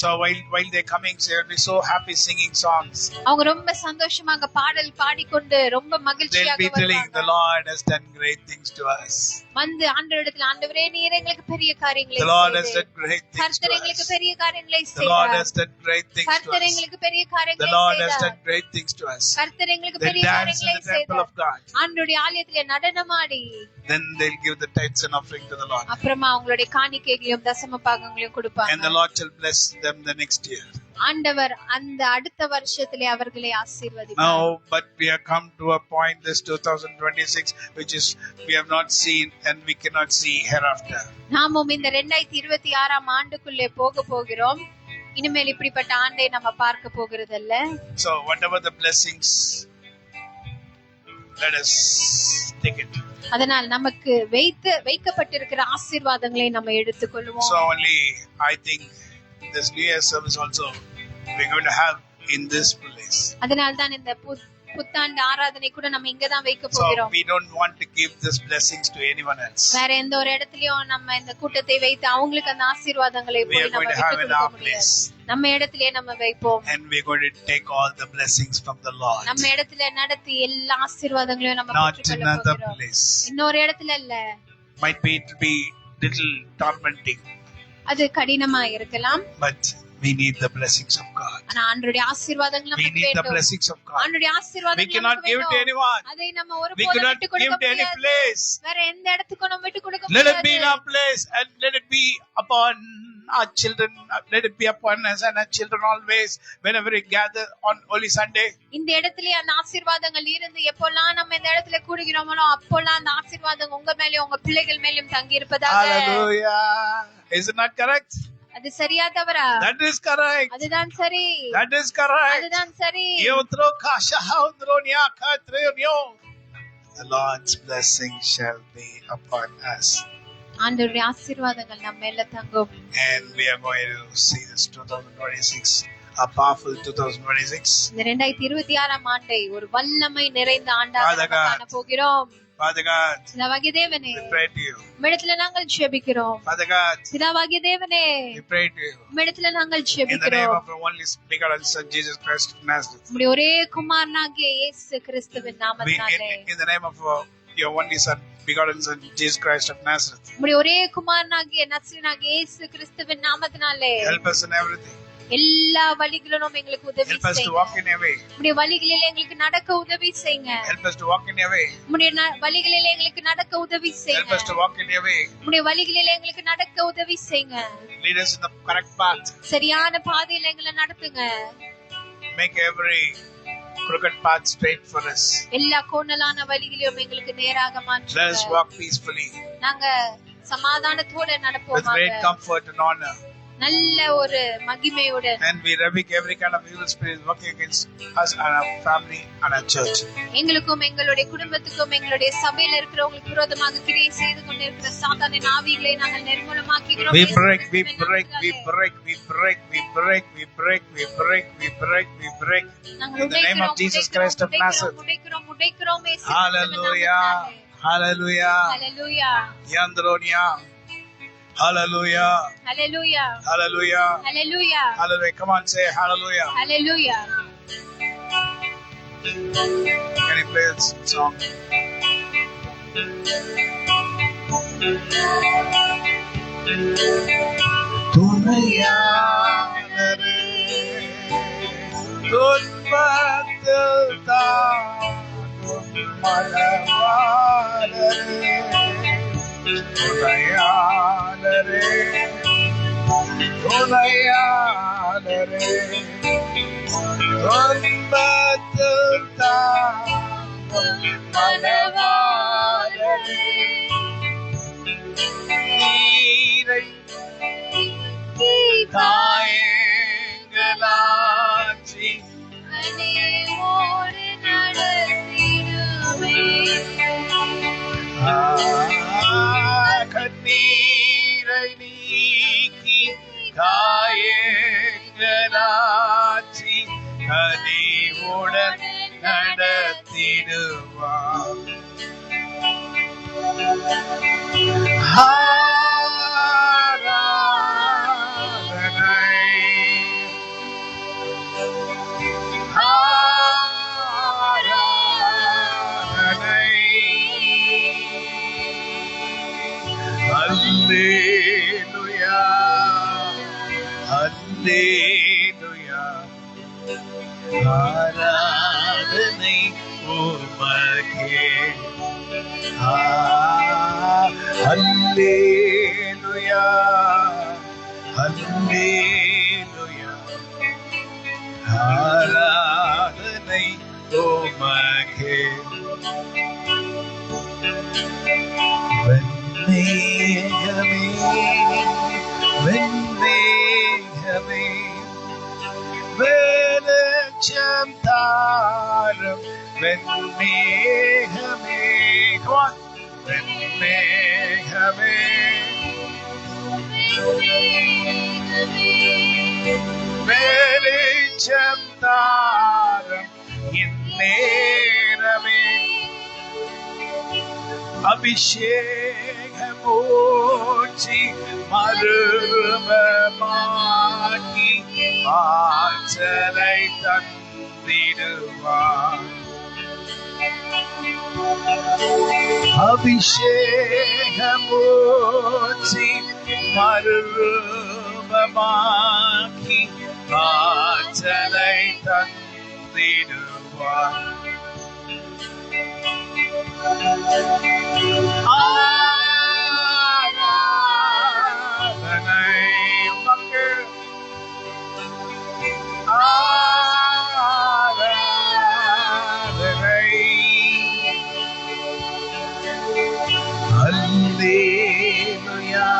So while they're coming, they'll be so happy singing songs. அவங்க ரொம்ப சந்தோஷமாக பாடல் பாடிக்கொண்டு ரொம்ப They'll மகிழ்ச்சியாக be telling the வருவாங்க. Lord has done great things to us. வந்து ஆண்டவரிடத்தில், ஆண்டவரே நீர் எங்களுக்கு பெரிய காரியங்களை The Lord has செய்தீர். done great things to கர்த்தர் எங்களுக்கு us. பெரிய காரியங்களை The Lord has செய்தார். done great things to கர்த்தர் us. எங்களுக்கு பெரிய The காரியங்களை Lord has செய்தார். done great things to us. கர்த்தர் எங்களுக்கு They பெரிய dance காரியங்களை in the temple செய்தார். of God. ஆண்டவருடைய ஆலயத்திலே நடனமாடி, Then they'll give the tithes and offering to the Lord. அப்புறமா அவங்களுடைய காணிக்கைகளையும் தசம பாகங்களையும் And the கொடுப்பாங்க. Lord shall bless them the next year. ஆண்டவர் அந்த அடுத்த வருஷத்திலே அவர்களை ஆசீர்வதிப்பார். Now, but we have come to a point, this 2026, which is we have not seen and we cannot see hereafter. நாமும் இந்த 2026 ஆண்டுக்குள்ளே போக போகிறோம். இனிமேல் இப்படிப்பட்ட ஆண்டை நம்ம பார்க்க போகிறதல்ல. So, whatever the blessings, let us take it. அதனால் நமக்கு வைக்கப்பட்டிருக்கிற ஆசீர்வாதங்களை நம்ம எடுத்துக்கொள்வோம். So, only I think this New Year service also we're going to have in this place. அதனால் தான் இந்த புத்தாண்டு ஆராதனை கூட நம்ம இங்க தான் வைக்க So, போகிறோம். we don't want to give these blessings to anyone else. வேற எந்த ஒரு இடத்துலயும் நம்ம இந்த கூட்டத்தை வைத்து அவங்களுக்கு அந்த ஆசீர்வாதங்களை We போய் are நம்ம going to விட்டு have in கொடுக்க our முடியாது. place. நம்ம இடத்திலே நம்ம வைப்போம். And we're going to take all the blessings from the Lord. நம்ம இடத்துல நடத்தி எல்லா ஆசீர்வாதங்களையும் நம்ம Not in பெற்றுக்கொள்ள another போகிறோம். place. இன்னொரு இடத்துல இல்ல. Might be it will be little tormenting, அது கடினமா இருக்கலாம். but we need the blessings of God. ஆனா ஆண்டவருடைய ஆசீர்வாதங்கள் We நமக்கு need the வேண்டும். blessings of God. ஆண்டவருடைய We ஆசீர்வாதங்கள் cannot நமக்கு give it to வேண்டும். anyone. அதை நம்ம We ஒருபோதும் cannot விட்டு give கொடுக்க it to any முடியாது. place. வேற எந்த இடத்துக்கும் நம்ம விட்டு கொடுக்க Let it be in முடியாது. our place and let it be upon our children. Let it be upon us and our children always whenever we gather on Holy Sunday. இந்த இடத்துல அந்த ஆசீர்வாதங்கள் இருந்து எப்போல்லாம் நம்ம இந்த இடத்துல கூடுகிறோமோ அப்போல்லாம் அந்த ஆசீர்வாதம் உங்க மேலயும் உங்க பிள்ளைகள் மேலயும் தங்கி இருப்பதாக. Hallelujah. Is it not correct? அது சரியா தவறா? That is correct. அதுதான் சரி. That is correct. அதுதான் சரி. The Lord's blessing shall be upon us. ஆண்டவருடைய ஆசீர்வாதங்கள் நம்ம மேல தங்கும். And we are going to see this 2026, a powerful 2026. இந்த 2026 ஆண்டை ஒரு வல்லமை நிறைந்த ஆண்டாக நம்ம காண போகிறோம். Father God, பிதாவாகிய தேவனே, we pray to you. உம்மிடத்துல நாங்கள் ஜெபிக்கிறோம். Father God, பிதாவாகிய தேவனே, we pray to you. உம்மிடத்துல நாங்கள் In the name ஜெபிக்கிறோம். of our only begotten Son, Jesus Christ of Nazareth. உம்முடைய ஒரே குமாரனாகிய இயேசு கிறிஸ்துவின் We, நாமத்தினாலே, in the name of your only Son, begotten Son, Jesus Christ of Nazareth. உம்முடைய ஒரே குமாரனாகிய நசரேயனாகிய இயேசு கிறிஸ்துவின் நாமத்தினாலே Help us in everything. எல்லா வழிகளிலும் எங்களுக்கு உதவி Help us to செய்யுங்க. walk in your way. உம்முடைய வழிகளில் எங்களுக்கு நடக்க உதவி செய்யுங்க. Help us to walk in your way. உம்முடைய வழிகளில் எங்களுக்கு நடக்க உதவி Help செய்யுங்க. us to walk in your way. உம்முடைய வழிகளில் எங்களுக்கு நடக்க உதவி செய்யுங்க. Lead us in the correct path. சரியான பாதையில எங்களை நடத்துங்க. Make every crooked path straight for us. எல்லா கோணலான வழிகளையும் எங்களுக்கு நேராக Let us மாற்றுங்க. walk peacefully நாங்க சமாதானத்தோட with great நடப்போமாக. comfort and honor. நல்ல ஒரு மகிமையுடன் And we rebuke every kind of evil spirit working against us and our family and our church. எங்களுக்கும் எங்களுடைய குடும்பத்துக்கும் எங்களுடைய சபையில இருக்கிறவங்களுக்கு விரோதமாக கிரியை செய்து கொண்டிருக்கிற சாத்தானின் ஆவிகளை நாங்கள் நிர்மூலமாக்குகிறோம். We break, we break, we break, we break, we break, we break, we break, we break, we break. நாங்கள் In the name of Jesus Christ of Nazareth. உடைக்கிறோம் இயேசு கிறிஸ்துவின் Hallelujah. நாமத்தினாலே. Hallelujah. Hallelujah. Yandronia. Hallelujah. Hallelujah. Hallelujah. Hallelujah. Hallelujah. Come on, say hallelujah. Hallelujah. Can you play this song? துணையானரே துன்பத்தில் தாங்கும் மனவாளரே துணையாளரே துணையாளரே துன்பத்தில் தாங்கும் மனவாளரே நீரை தாயங்களாச்சி அனைவோடு தந்திடுவார். Hallelujah, Hallelujah, ஆராதனை உமக்கே. Hallelujah, Hallelujah, ஆராதனை உமக்கே. வெண்மேகமே, வெண்மேகமே, வெளிச்சம் தாரும் வெண்மேகமே. Come on. வெண்மேகமே, வெளிச்சம் தாரும் இந்நேரமே. அபிஷேகமூச்சி மறுரூபமாக்கி ஆற்றலை தந்திடுவார். அபிஷேகமூச்சி மறுரூபமாக்கி ஆற்றலை தந்திடுவார். ஆராதனை உமக்கு, ஆராதனை. Hallelujah,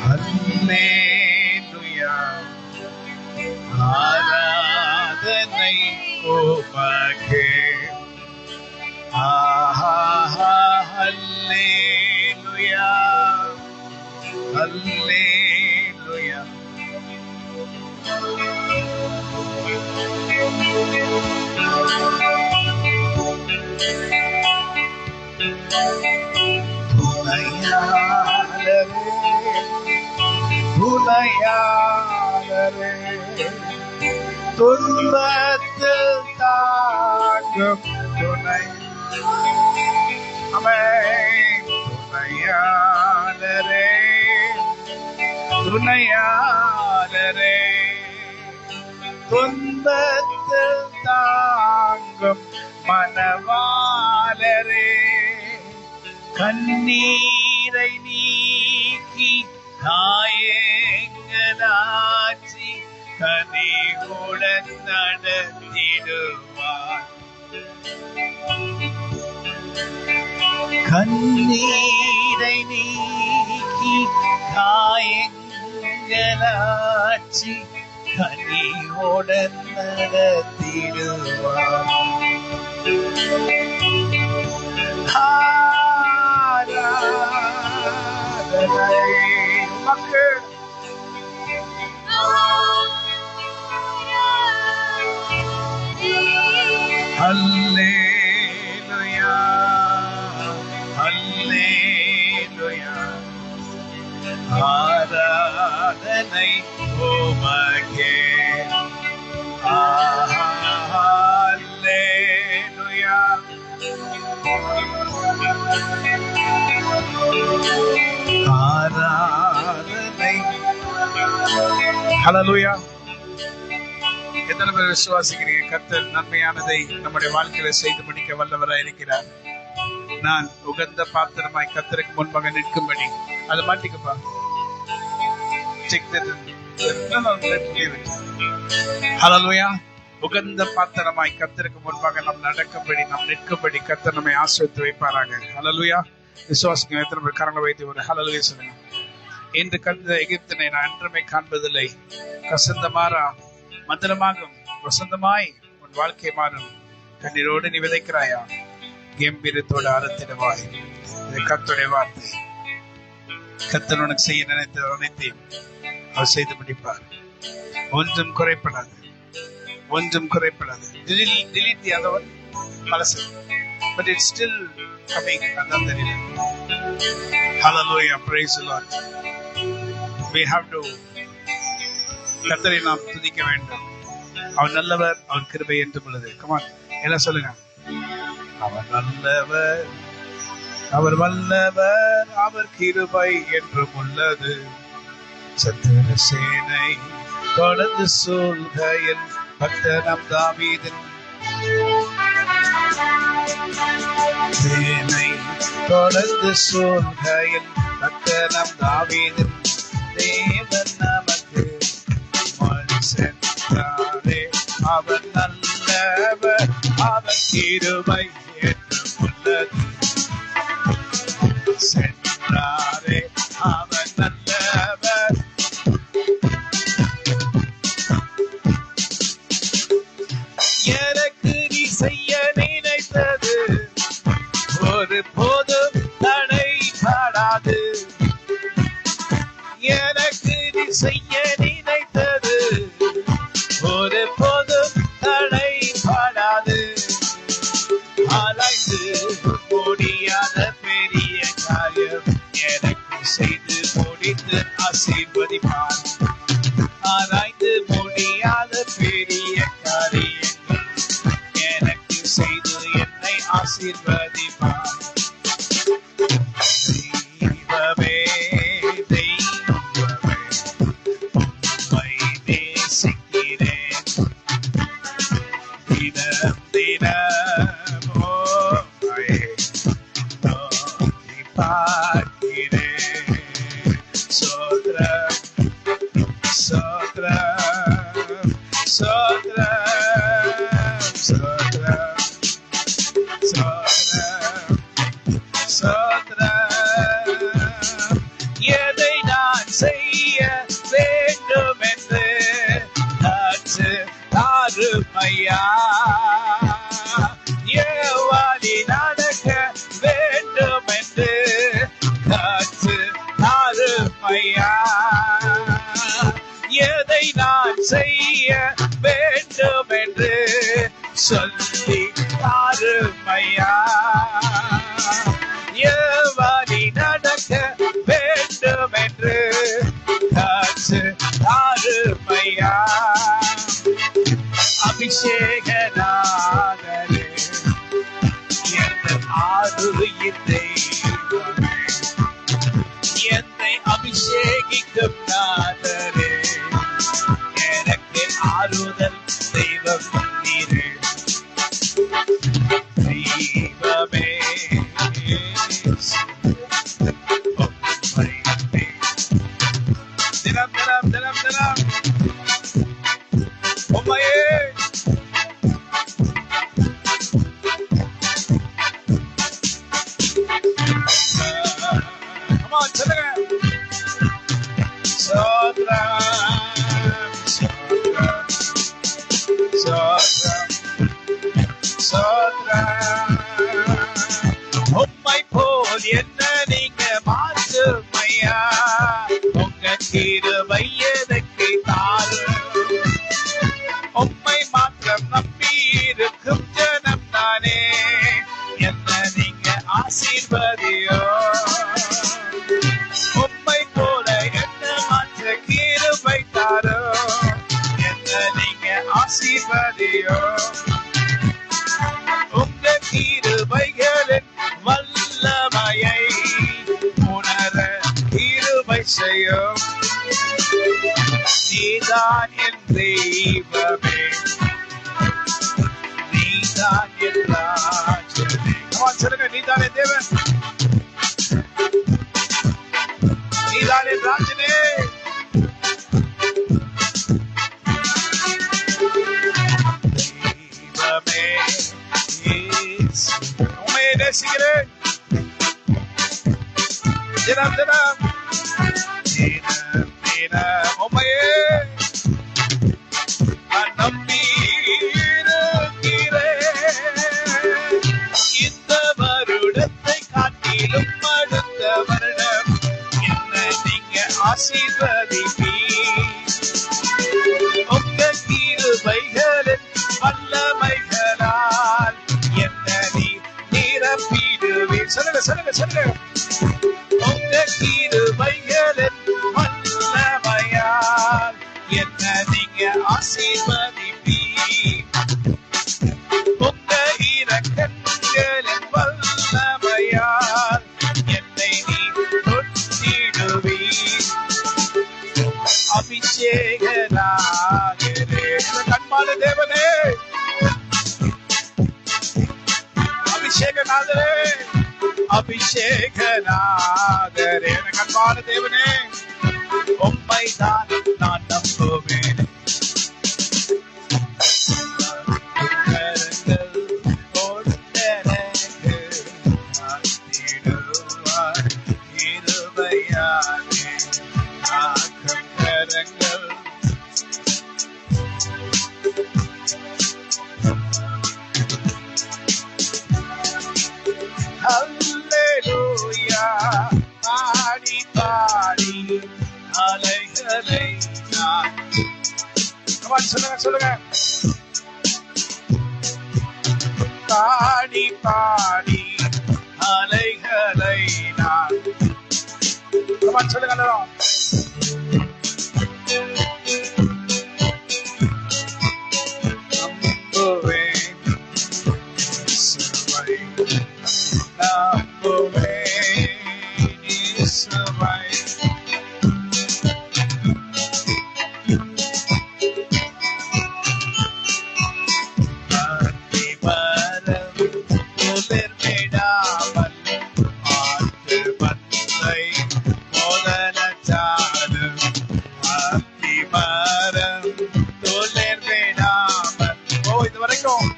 Hallelujah, ஆராதனை உமக்கே. Hallelujah, Hallelujah. துணையாளரே, துணையாளரே, துன்பத்தில் தாங்கும் துணை. ஆமென். துணையாளரே, துணையாளரே, துன்பத்தில் தாங்கும் மனவாளரே, கண்ணீரை நீக்கி காயங்களாற்றி கனிவுடன் நடத்திடுவார். கண்ணீரை நீக்கி காயங்களாற்றி கனிவுடன் நடத்திடுவார். ஆராதனை உமக்கு. Hallelujah, Hallelujah, ஆராதனை உமக்கே. Hallelujah, ஆராதனை. Hallelujah. எத்தனை பேர் விசுவாசிக்கிறீங்க? கர்த்தர் நன்மையானதை நம்முடைய வாழ்க்கையில செய்து முடிக்க வல்லவராய் இருக்கிறார். நான் உகந்த பாத்திரமாய் கர்த்தருக்கு முன்பாக நிற்கும்படி. அதை மாட்டிக்கப்பா. ஹல்லேலூயா. உகந்த பாத்திரமாய் கர்த்தருக்கு முன்பாக நாம் நடக்கும்படி, நாம் நிற்கும்படி கர்த்தர் நம்மை ஆசீர்வதித்து வைப்பாராக. ஹல்லேலூயா. விசுவாசிக்க எத்தனை பேர் கரங்களை வைத்து ஒரு ஹல்லேலூயா சொல்லுங்க. இன்று கண்ட எகிப்தினை நான் என்றுமே காண்பதில்லை. கசந்த மாறா மந்திரமாகும், வசந்தமாய் உன் வாழ்க்கை மாறும். கண்ணீரோடு நீ விதைக்கிறாயா, கம்பீரத்தோடு அறுத்திடுவாய். இது கர்த்தருடைய வார்த்தை. கர்த்தர் உனக்கு செய்ய நினைத்த அனைத்தையும் அவர் செய்து முடிப்பார். ஒன்றும் குறைப்படாது, ஒன்றும் குறைப்படாது. delete the other one. பழசு. But it's still coming. அதான் தெரியல. Hallelujah, praise the Lord. We have to கர்த்தரை நாம் துதிக்க வேண்டும். அவர் நல்லவர், அவர் கிருபை என்றும் உள்ளது. Come on, என்ன சொல்லுங்க? அவர் நல்லவர், அவர் வல்லவர், அவர் கிருபை என்றும் உள்ளது. சத்துரு சேனை தொடர்ந்து சொல்கையில் பக்தனம் தாவீதின் சேனை தொடர்ந்து சொல்கையில் பக்தனம் தாவீதின் தேவன் நமக்கு சென்றாரே, அவர் நல்லவர், அவர் கிருபை என்றும் உள்ளது. சென்றாரே, அவர் நல்லவர். எனக்கு நீ செய்ய நினைத்தது ஒரு போதும் தடைபடாது. எனக்கு நீ செய்ய நினைத்தது ஒரு போதும் தடைபடாது. ஆராய்ந்து முடியாத பெரிய காரியம் எனக்கு செய்து முடித்து ஆசீர்வதிப்பார். ஆராய்ந்து முடியாத பெரிய காரியங்கள் எனக்கு செய்து என்னை ஆசீர்வதிப்பார். தெய்வமே, தெய்வமே, உம்மை நேசிக்கிறேன். தினம் தினம் உம்மை நோக்கி பார்க்கிறேன். சோத்ரம், சோத்ரம், சோத்ரம், சோத்ரம், சோத்ரம், சோத்ரம். எதை நான் செய்ய வேண்டும் என்று கற்று தாருமையா. எவ்வாறு நடக்க வேண்டும் என்று கற்று தாருமையா. எதை நான் செய்ய வேண்டும் என்று சொல்லி தாருமையா. எவ்வாறு நடக்க வேண்டும் என்று கற்று தாருமையா. அபிஷேகநாதரே, எந்த ஆருயிர் தெய்வமே, என்னை அபிஷேகிக்கும் நாதரே, எனக்கு ஆறுதல் தெய்வம் நீரே. தெய்வமே, தினம் தினம் தினம் தினம் உம்மையே உம்மை போல் என்ன நீங்க மாற்றுமையா. உங்க கிருபை எனக்கு தாரும். உம்மை மாத்திரம் நம்பி இருக்கும் ஜனம் தானே, என்ன நீங்க ஆசீர்வதியோ. உம்மை போல என்ன மாற்ற கிருபை தாரோ, என்ன நீங்க ஆசீர்வதியோ. உங்க கிருபைகளின் வல்லமையை உணர கிருபை செய்யும். நீதான் என் தெய்வமே, நீதான் என் ராஜனே. சொல்லுங்க, நீதான் என் தேவன், நீதான் என் ராஜனே. தெய்வமே, உம்மையே நேசிக்கிறேன். தினம் தினம் தினம் தினம் உம்மையே நான் நம்பி இருக்கிறேன். இந்த வருடத்தை காட்டிலும் அடுத்த வருடம் என்ன நீங்க அபிஷேகனாகிறே. கண்மான தேவனே, அபிஷேகநாதரே, அபிஷேகநாதரே, கண்மான தேவனே, உம்மைதான் நான் நம்புவேன். Hallelujah, பாடி பாடி அலைகளை நான். சொல்லுங்க பாடி பாடி அலைகளை நான். சொல்லுங்க நம்புவேன் இயேசுவை, நம்புவேன் இயேசுவை.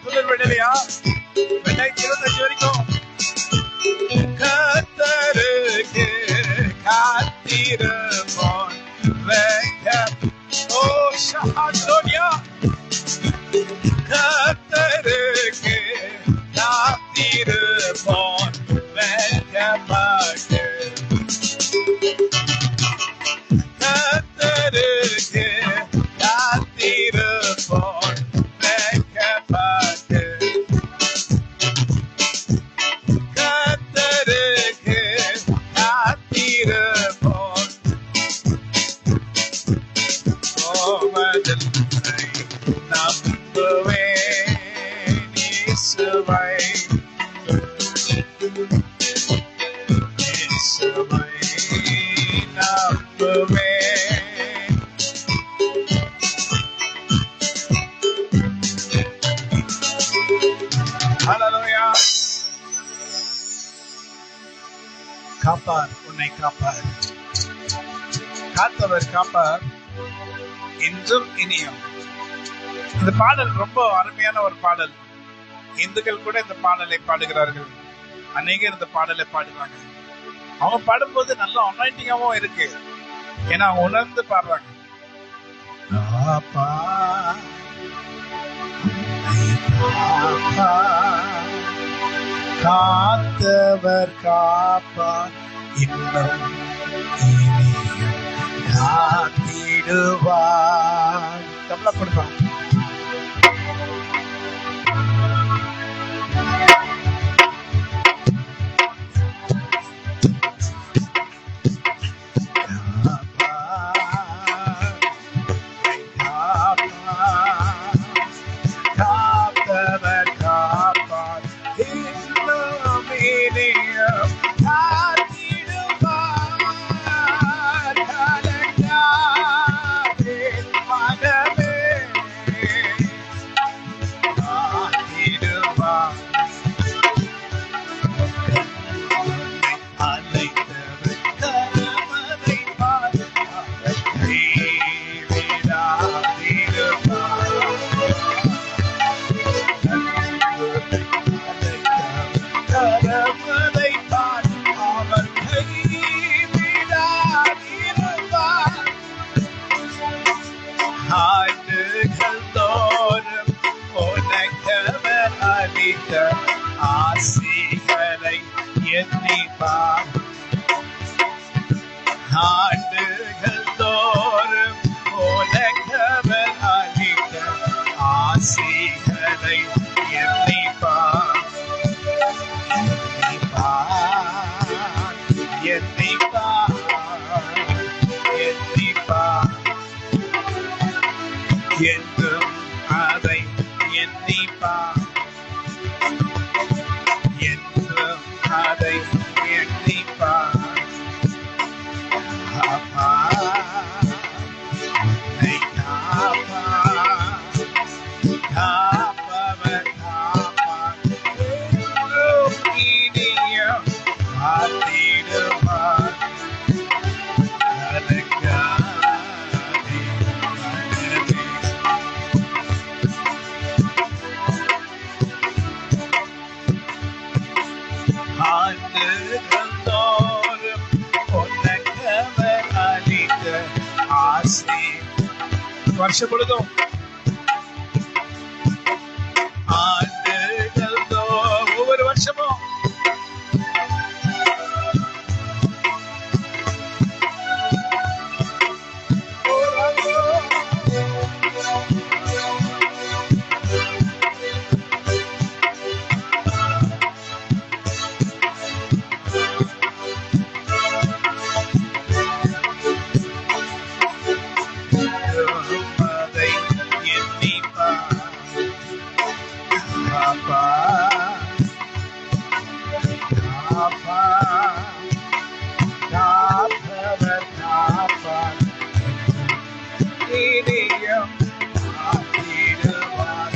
துளிர் விடலையா 2025 வரைக்கும்? கர்த்தருக்கு காத்திருப்போம் ஓ ஷஹாதோனியா, கர்த்தருக்கு காத்திருப்போம் வெட்கப்பட்டு, கர்த்தருக்கு காத்திருப்போம் வெட்கப்பட்டு, கர்த்தருக்கு காத்திருப்போம் போவதில்லை. நம்புவேன் இயேசுவை, இயேசுவை நம்புவேன். ஹல்லேலூயா. காப்பார், உன்னை காப்பார், காத்தவர் காப்பார் இன்றும் இனியும். இந்த பாடல் ரொம்ப அருமையான ஒரு பாடல். இந்துக்கள் கூட இந்த பாடலை பாடுகிறார்கள், அநேகர் இந்த பாடலை பாடுறாங்க. அவங்க பாடும்போது நல்ல அனாயிண்டிங்காவும் இருக்கு, ஏன்னா அவங்க உணர்ந்து பாடுறாங்க. காத்தவர் காப்பார் இன்னும் இனியும் காத்திடுவார். தமிழா கொடுப்பாங்க. ஆசிகளை எண்ணிப்பார், ஆண்டுகள் தோறும் உலகவர் அளித்த ஆசிகளை எண்ணிப்பார், எண்ணிப்பார், எண்ணிப்பார், என்றும் அதை எண்ணிப்பார், என்றும் அதை எண்ணிப்பார். வருஷம் முழுதும் ஆண்டுகள் ஒவ்வொரு வருஷமும்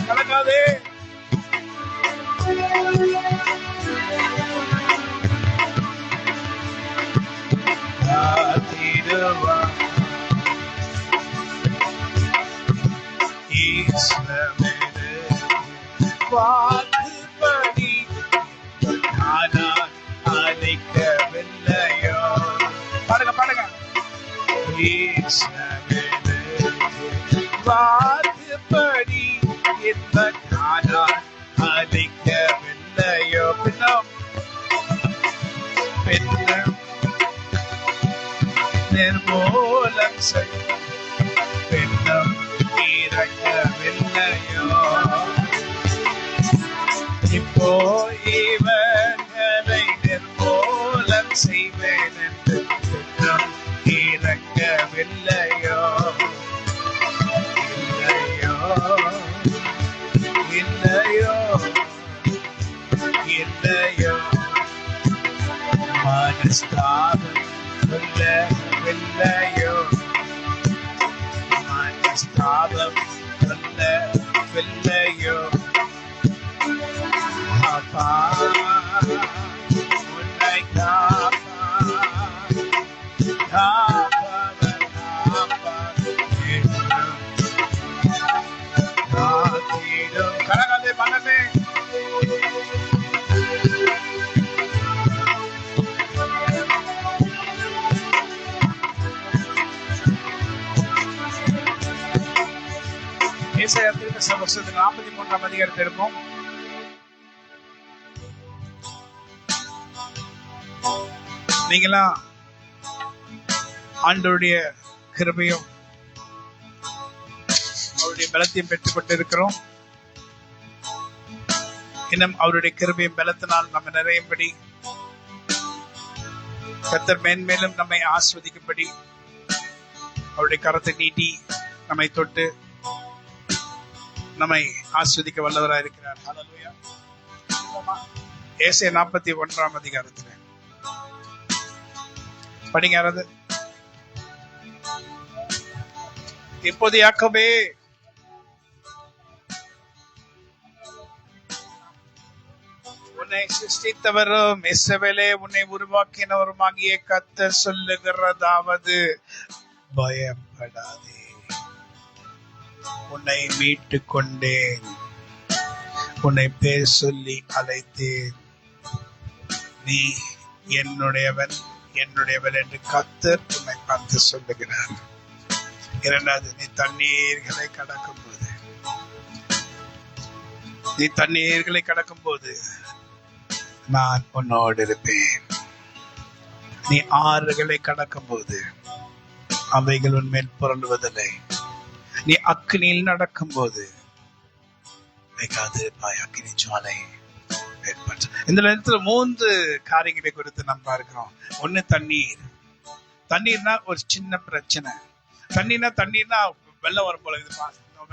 கலக்காதே. வாக்குப்படி அழைக்கவில்லையோ. பாடுங்க பாடுங்க. வாக்குப்படி இந்த காணான் அழைக்கவில்லையோ. பின்னம் பின்னம் நிர்மூலம் செய்யும் பின்னம் இறங்கவில்லையோ. இப்போ இவர்களை நிர்மூலம் செய்வேன் என்று பின்னம் இறங்கவில்லையோ. இல்லையோ இல்லையோ இல்லையோ. மனஸ்தாபம் சொல்லவில்லையோ. மனஸ்தாபம் சொல்லவில்லையோ. அப்பா உன்னை கரகாலே பண்ணமே. ஏசாயா தீர்க்கதரிசி 43ஆம் அதிகாரத்தில் இருப்போம். நீங்களாம் ஆண்டவருடைய கிருபையும் அவருடைய பலத்தையும் பெற்றுக் கொண்டிருக்கிறோம். இன்னும் அவருடைய கிருபையும் பலத்தினால் நம்ம நிறையும்படி கர்த்தர் மேன்மேலும் நம்மை ஆஸ்வதிக்கும்படி அவருடைய கரத்தை நீட்டி நம்மை தொட்டு நம்மை ஆஸ்வதிக்க வல்லவராக இருக்கிறார். ஹல்லேலூயா. ஏசாயா 41ஆம் அதிகாரத்தில் படிங்க. யாராவது இப்போது யாக்கோபே உன்னை சிருஷ்டித்தவரும் இஸ்ரவேலே உன்னை உருவாக்கினவருமாகிய கர்த்தர் சொல்லுகிறதாவது பயப்படாதே, உன்னை மீட்டுக் கொண்டேன், உன்னை பேர் சொல்லி அழைத்தேன், நீ என்னுடையவன் என்னுடையவன் என்று கர்த்தர் உன்னை பார்த்து சொல்லுகிறார். இரண்டாவது, நீ தண்ணீர்களை கடக்கும் போது நான் உன்னோடு இருப்பேன். நீ ஆறுகளை கடக்கும் போது அவைகள் உன்மேல் புரளுவதில்லை. நீ அக்னியில் நடக்கும் போது அக்னி ஜுவாலை. இந்த நேரத்துல 3 காரியங்களை குறித்து நம்ம பார்க்கிறோம். ஒண்ணு, தண்ணீர். தண்ணீர்னா ஒரு சின்ன பிரச்சனை. தண்ணீர்னா வெள்ளம் வரும் போல.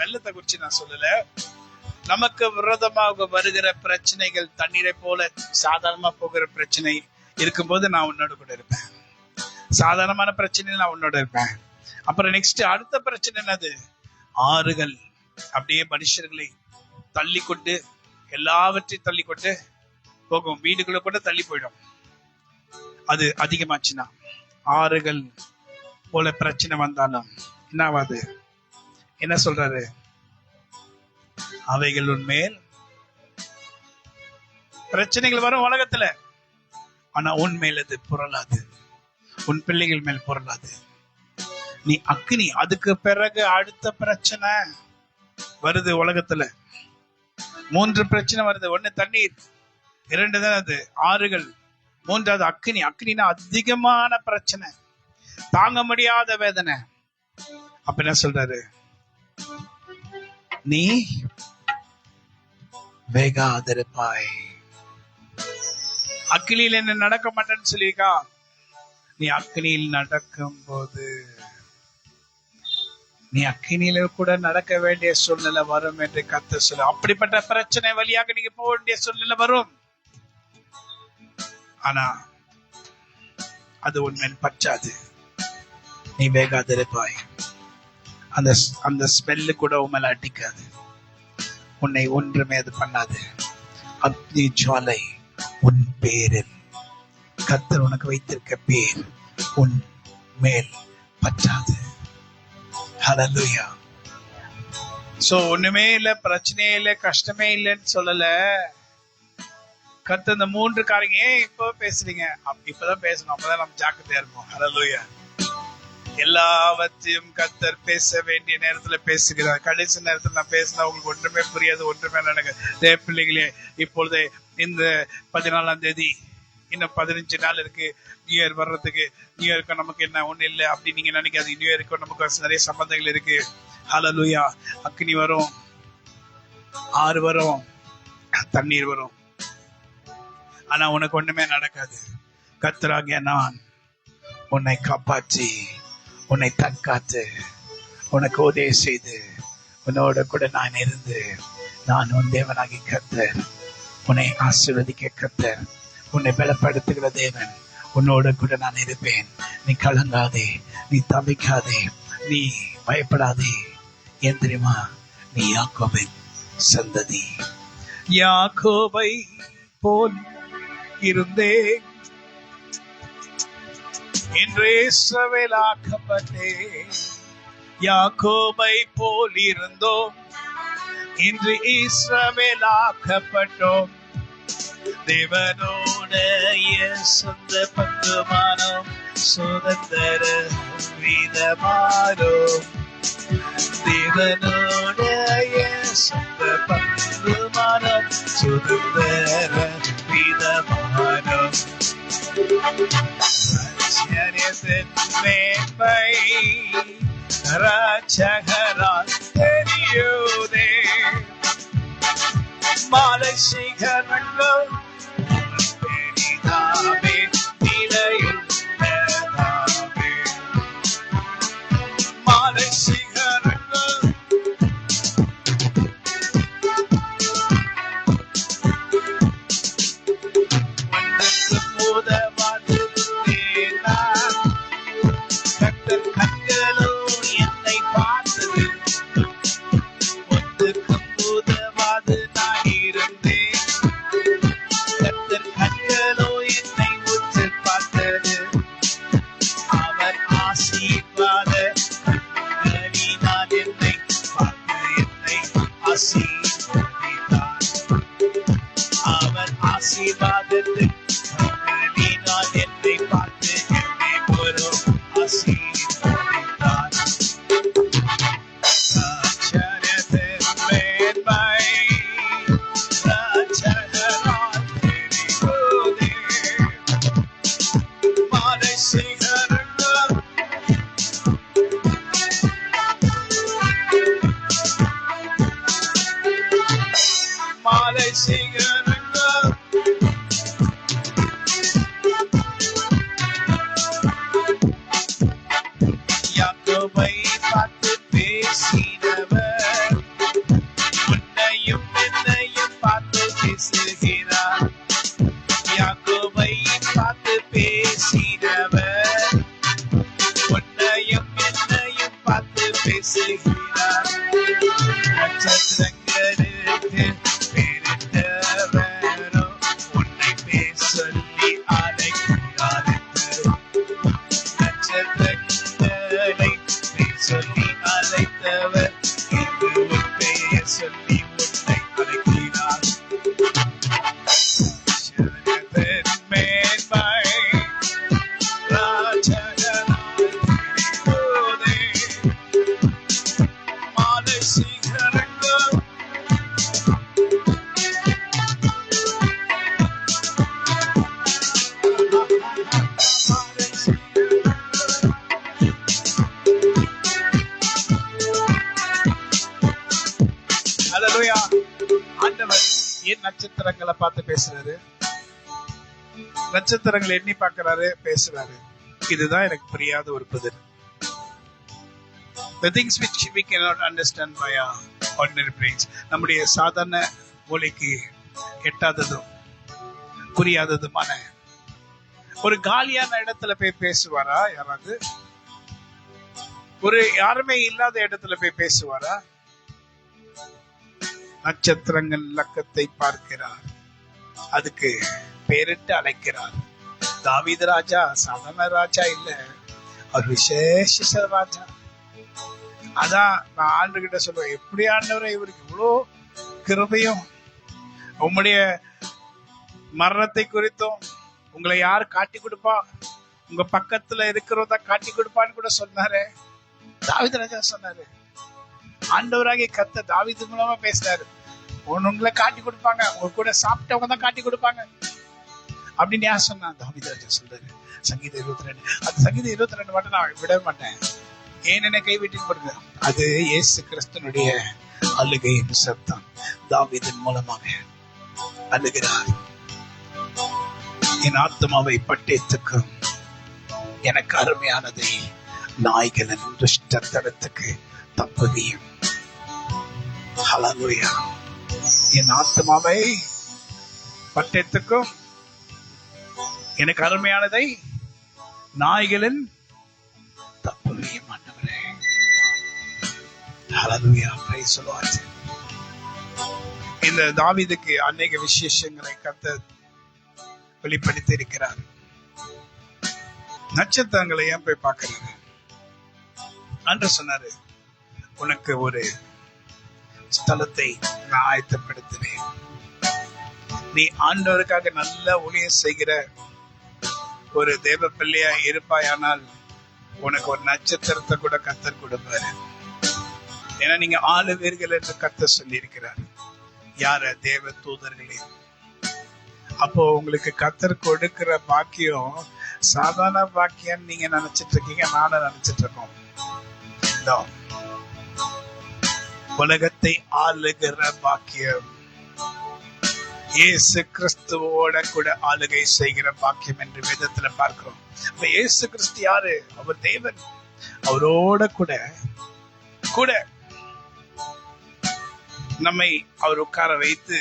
வெள்ளத்தை குறிச்சு நான் சொல்லல. நமக்கு விரோதமாக வருகிற பிரச்சனைகள் தண்ணீரை போல சாதாரணமா போகிற பிரச்சனை இருக்கும்போது நான் உன்னோட கூட இருப்பேன். சாதாரணமான பிரச்சனையில் நான் உன்னோட இருப்பேன். அப்புறம் நெக்ஸ்ட் அடுத்த பிரச்சனை என்னது? ஆறுகள் அப்படியே மனுஷர்களை தள்ளி கொண்டு எல்லாவற்றையும் தள்ளி கொண்டு போகும். வீடுகளை கூட தள்ளி போயிடும். அது அதிகமாச்சுன்னா ஆறுகள் போல பிரச்சனை வந்தாலும் என்னாவாது? என்ன சொல்றாரு? அவைகள் உன்மேல் பிரச்சனைகள் வரும் உலகத்துல, ஆனா உன் மேல் அது புரளாது, உன் பிள்ளைகள் மேல் புரளாது. நீ அக்னி. அதுக்கு பிறகு அடுத்த பிரச்சனை வருது உலகத்துல. 3 பிரச்சனை வருது. 1 தண்ணீர், 2 தான் அது ஆறுகள், 3வது அக்னி. அக்னினா அதிகமான பிரச்சனை, தாங்க முடியாத வேதனை. அப்ப என்ன சொல்றாரு? நீ வேகாதிருப்பாய். அக்னியில் என்ன நடக்க மாட்டேன்னு சொல்லியிருக்கா. நீ அக்னியில் நடக்கும் போது நீ அக்னியில கூட நடக்க வேண்டிய சூழ்நிலை வரும் என்று கர்த்தர் சொல்ல. அப்படிப்பட்ட பிரச்சனை வழியாக நீங்க போக வேண்டிய சூழ்நிலை வரும். ஆனா அது உண்மையின் பற்றாது. நீ வேகாதிருப்பாய். அந்த ஸ்மெல்லு கூட உண்மையில அடிக்காது. உன்னை ஒன்றுமே அது பண்ணாது. அக்னி ஜுவாலை உன் பேரில், கர்த்தர் உனக்கு வைத்திருக்க பேர் உன் மேல் பற்றாது. ஹல்லேலூயா. சோ ஒண்ணுமே இல்ல, பிரச்சனையே இல்ல, கஷ்டமே இல்லைன்னு சொல்லல கர்த்தர். இந்த 3 காரியங்க ஏன் இப்போ பேசுறீங்க? இப்பதான் பேசணும், அப்பதான் நம்ம ஜாக்கிரதையா இருப்போம். ஹல்லேலூயா. எல்லாவற்றையும் கர்த்தர் பேச வேண்டிய நேரத்துல பேசுகிறார். கடைசி நேரத்துல நான் பேசினா உங்களுக்கு ஒன்றுமே புரியாது, ஒன்றுமே நடக்க. பிள்ளைகளே, இப்பொழுது இந்த 14ஆம் தேதி இன்னும் 15 நாள் இருக்கு நியூ இயர் வர்றதுக்கு. நியூ இயருக்கு நமக்கு என்ன ஒண்ணு இல்லை அப்படி நீங்க நினைக்காது. நியூ இயருக்கு நமக்கு நிறைய சம்பந்தங்கள் இருக்கு. ஹல்லேலூயா. அக்னி வரும், ஆறு வரும், தண்ணீர் வரும். ஆனா உனக்கு ஒண்ணுமே நடக்காது. கர்த்தராகிய நான் உன்னை காப்பாற்றி, உன்னை தற்காத்து, உனக்கு உதவி செய்து, உன்னோட கூட நான் இருந்து, நான் உன் தேவனாகி கர்த்தர், உன்னை ஆசீர்வதிக்க கர்த்தர், உன்னை பலப்படுத்துகிற தேவன், உன்னோட கூட நான் இருப்பேன். நீ கலங்காதே, நீ தவிக்காதே, நீ பயப்படாதே. ஏன் தெரியுமா? நீ யாக்கோபின் சந்ததி. யாக்கோபை போல் இருந்தே இன்று இஸ்ரவேலாக்கப்பட்டே. யாக்கோபை போல் இருந்தோம், இன்று இஸ்ரவேலாக்கப்பட்டோம். தேவனுடைய சொந்த பங்குமானோம், சுதந்திர வீதமானோம். தேவனுடைய சொந்த பங்குமானோம், சுதந்திர வீதமானோம். மேன்மை ரட்சகரால் தெரியுதே. மாலை சிகரங்கள் பெரிதாவே, நிலையில் பெரிதாவே. மாலை சிகரங்கள் உதவாது. கர்த்தர் கண்களோ என்னை பார்த்தது, ஒன்றுக்கும் உதவாது நான் இருந்தேன். கர்த்தர் கண்களோ என்னை உற்று பார்த்தது, அவர் ஆசீர்வாத கண்களினால் என்னை பார்த்து என்னை ஆசீர்வதித்தார். அவர் ஆசீர்வாதத்தின் கண்களினால் என்னை பார்த்து என்னை ஒரு ஆசீர்வதித்தார். ராஜ்யத்தின் மேன்மை ராஜகரால் தெரியுதே. மாலை சிகரங்கள் மாலை சிகரங்கள் யாக்கோபை பார்த்து பேசினவர், உன்னையும் என்னையும் பார்த்து பேசுகிறார். யாக்கோபை பார்த்து பேசினவர், உன்னையும் என்னையும் பார்த்து பேசுகிறார். நட்சத்திரங்களுக்கு பேரிட்டவரோ உன்னை பேர் சொல்லி அழைக்கிறார். நட்சத்திரங்களை பேர் சொல்லி அழைத்தவர் என்று உன் பெயர் சொல்லி உன்னை அழைக்கிறார். மேன்மை ராஜகரால் தெரியுதே. ஹalleluya. ஆண்டவர் ஏன் நட்சத்திரங்களை பார்த்து பேசுறாரு? நட்சத்திரங்களை எண்ணி பார்க்கிறாரு, பேசுறாரு. இதுதான் எனக்கு புரியாத ஒரு பதில். The things which we cannot understand by our ordinary brains, நம்முடைய சாதாரண மூளைக்கு எட்டாததும் புரியாததுமான ஒரு காலியான இடத்துல போய் பேசுவாரா யாராவது? ஒரு யாருமே இல்லாத இடத்துல போய் பேசுவாரா? நட்சத்திரங்கள் லக்கத்தை பார்க்கிறார், அதுக்கு பேரிட்டு அழைக்கிறார். தாவீது ராஜா சாதாரண ராஜா இல்ல, அவர் விசேஷ ராஜா. அதான் நான் ஆண்டு கிட்ட சொல்லுவேன், எப்படி ஆண்டவரை இவருக்கு இவ்வளோ கிருபையும், உம்முடைய மரணத்தை குறித்தும் உங்களை யாரு காட்டி கொடுப்பா, உங்க பக்கத்துல இருக்கிறதா காட்டி கொடுப்பான்னு கூட சொன்னாரு. தாவீது ராஜா சொன்னாரு, ஆண்டவராகிய கர்த்தர் தாவீது மூலமா பேசினாரு, உங்களை காட்டி கொடுப்பாங்க, உங்க கூட சாப்பிட்டவங்க தான் காட்டி கொடுப்பாங்க அப்படின்னு யார் சொன்னா? தாவீது ராஜா சொல்றாரு. சங்கீதம் 22, அது சங்கீதம் 22 மட்டும் நான் விட மாட்டேன். ஏன் என்ன கைவிட்டு போடுங்க, அது இயேசு கிறிஸ்துனுடைய அழுகையின் சத்தம். தாவீதின் மூலமாக அழுகிறார். என் ஆத்மாவை பட்டயத்துக்கும் எனக்கு அருமையானதை நாய்களின் துஷ்டத்தனத்துக்கு தப்புவியும். ஹல்லேலூயா. என் ஆத்மாவை பட்டயத்துக்கும் எனக்கு அருமையானதை நாய்களின் தப்புவியும். ஆண்டவரே, ஹல்லேலூயா. Praise the Lord. இந்த தாவீதுக்கு அநேக விசேஷங்களை கர்த்தர் வெளிப்படுத்தி இருக்கிறார். நட்சத்திரங்களை ஏன் போய் பார்க்கிறாரு? அன்று சொன்னாரு, உனக்கு ஒரு ஸ்தலத்தை நான் ஆயத்தப்படுத்துவேன். நீ ஆண்டவருக்காக நல்ல ஊழியம் செய்கிற ஒரு தேவ பிள்ளையா இருப்பாயானால் உனக்கு ஒரு நட்சத்திரத்தை கூட கர்த்தர் கொடுப்பாரு. ஏன்னா நீங்க ஆளுவீர்கள் என்று கர்த்தர் சொல்லி இருக்கிறார். யார? தேவ தூதர்களே. அப்போ உங்களுக்கு கர்த்தர் கொடுக்கிற பாக்கியம் சாதாரண பாக்கியம் நீங்க நினைச்சிட்டு இருக்கீங்க, நானும் நினைச்சிட்டு இருக்கோம். உலகத்தை ஆளுகிற பாக்கியம், இயேசு கிறிஸ்துவோட கூட ஆளுகை செய்கிற பாக்கியம் என்று வேதத்துல பார்க்கிறோம். அப்ப இயேசு கிறிஸ்து யாரு? அவர் தேவன். அவரோட கூட கூட நம்மை அவர் உட்கார வைத்து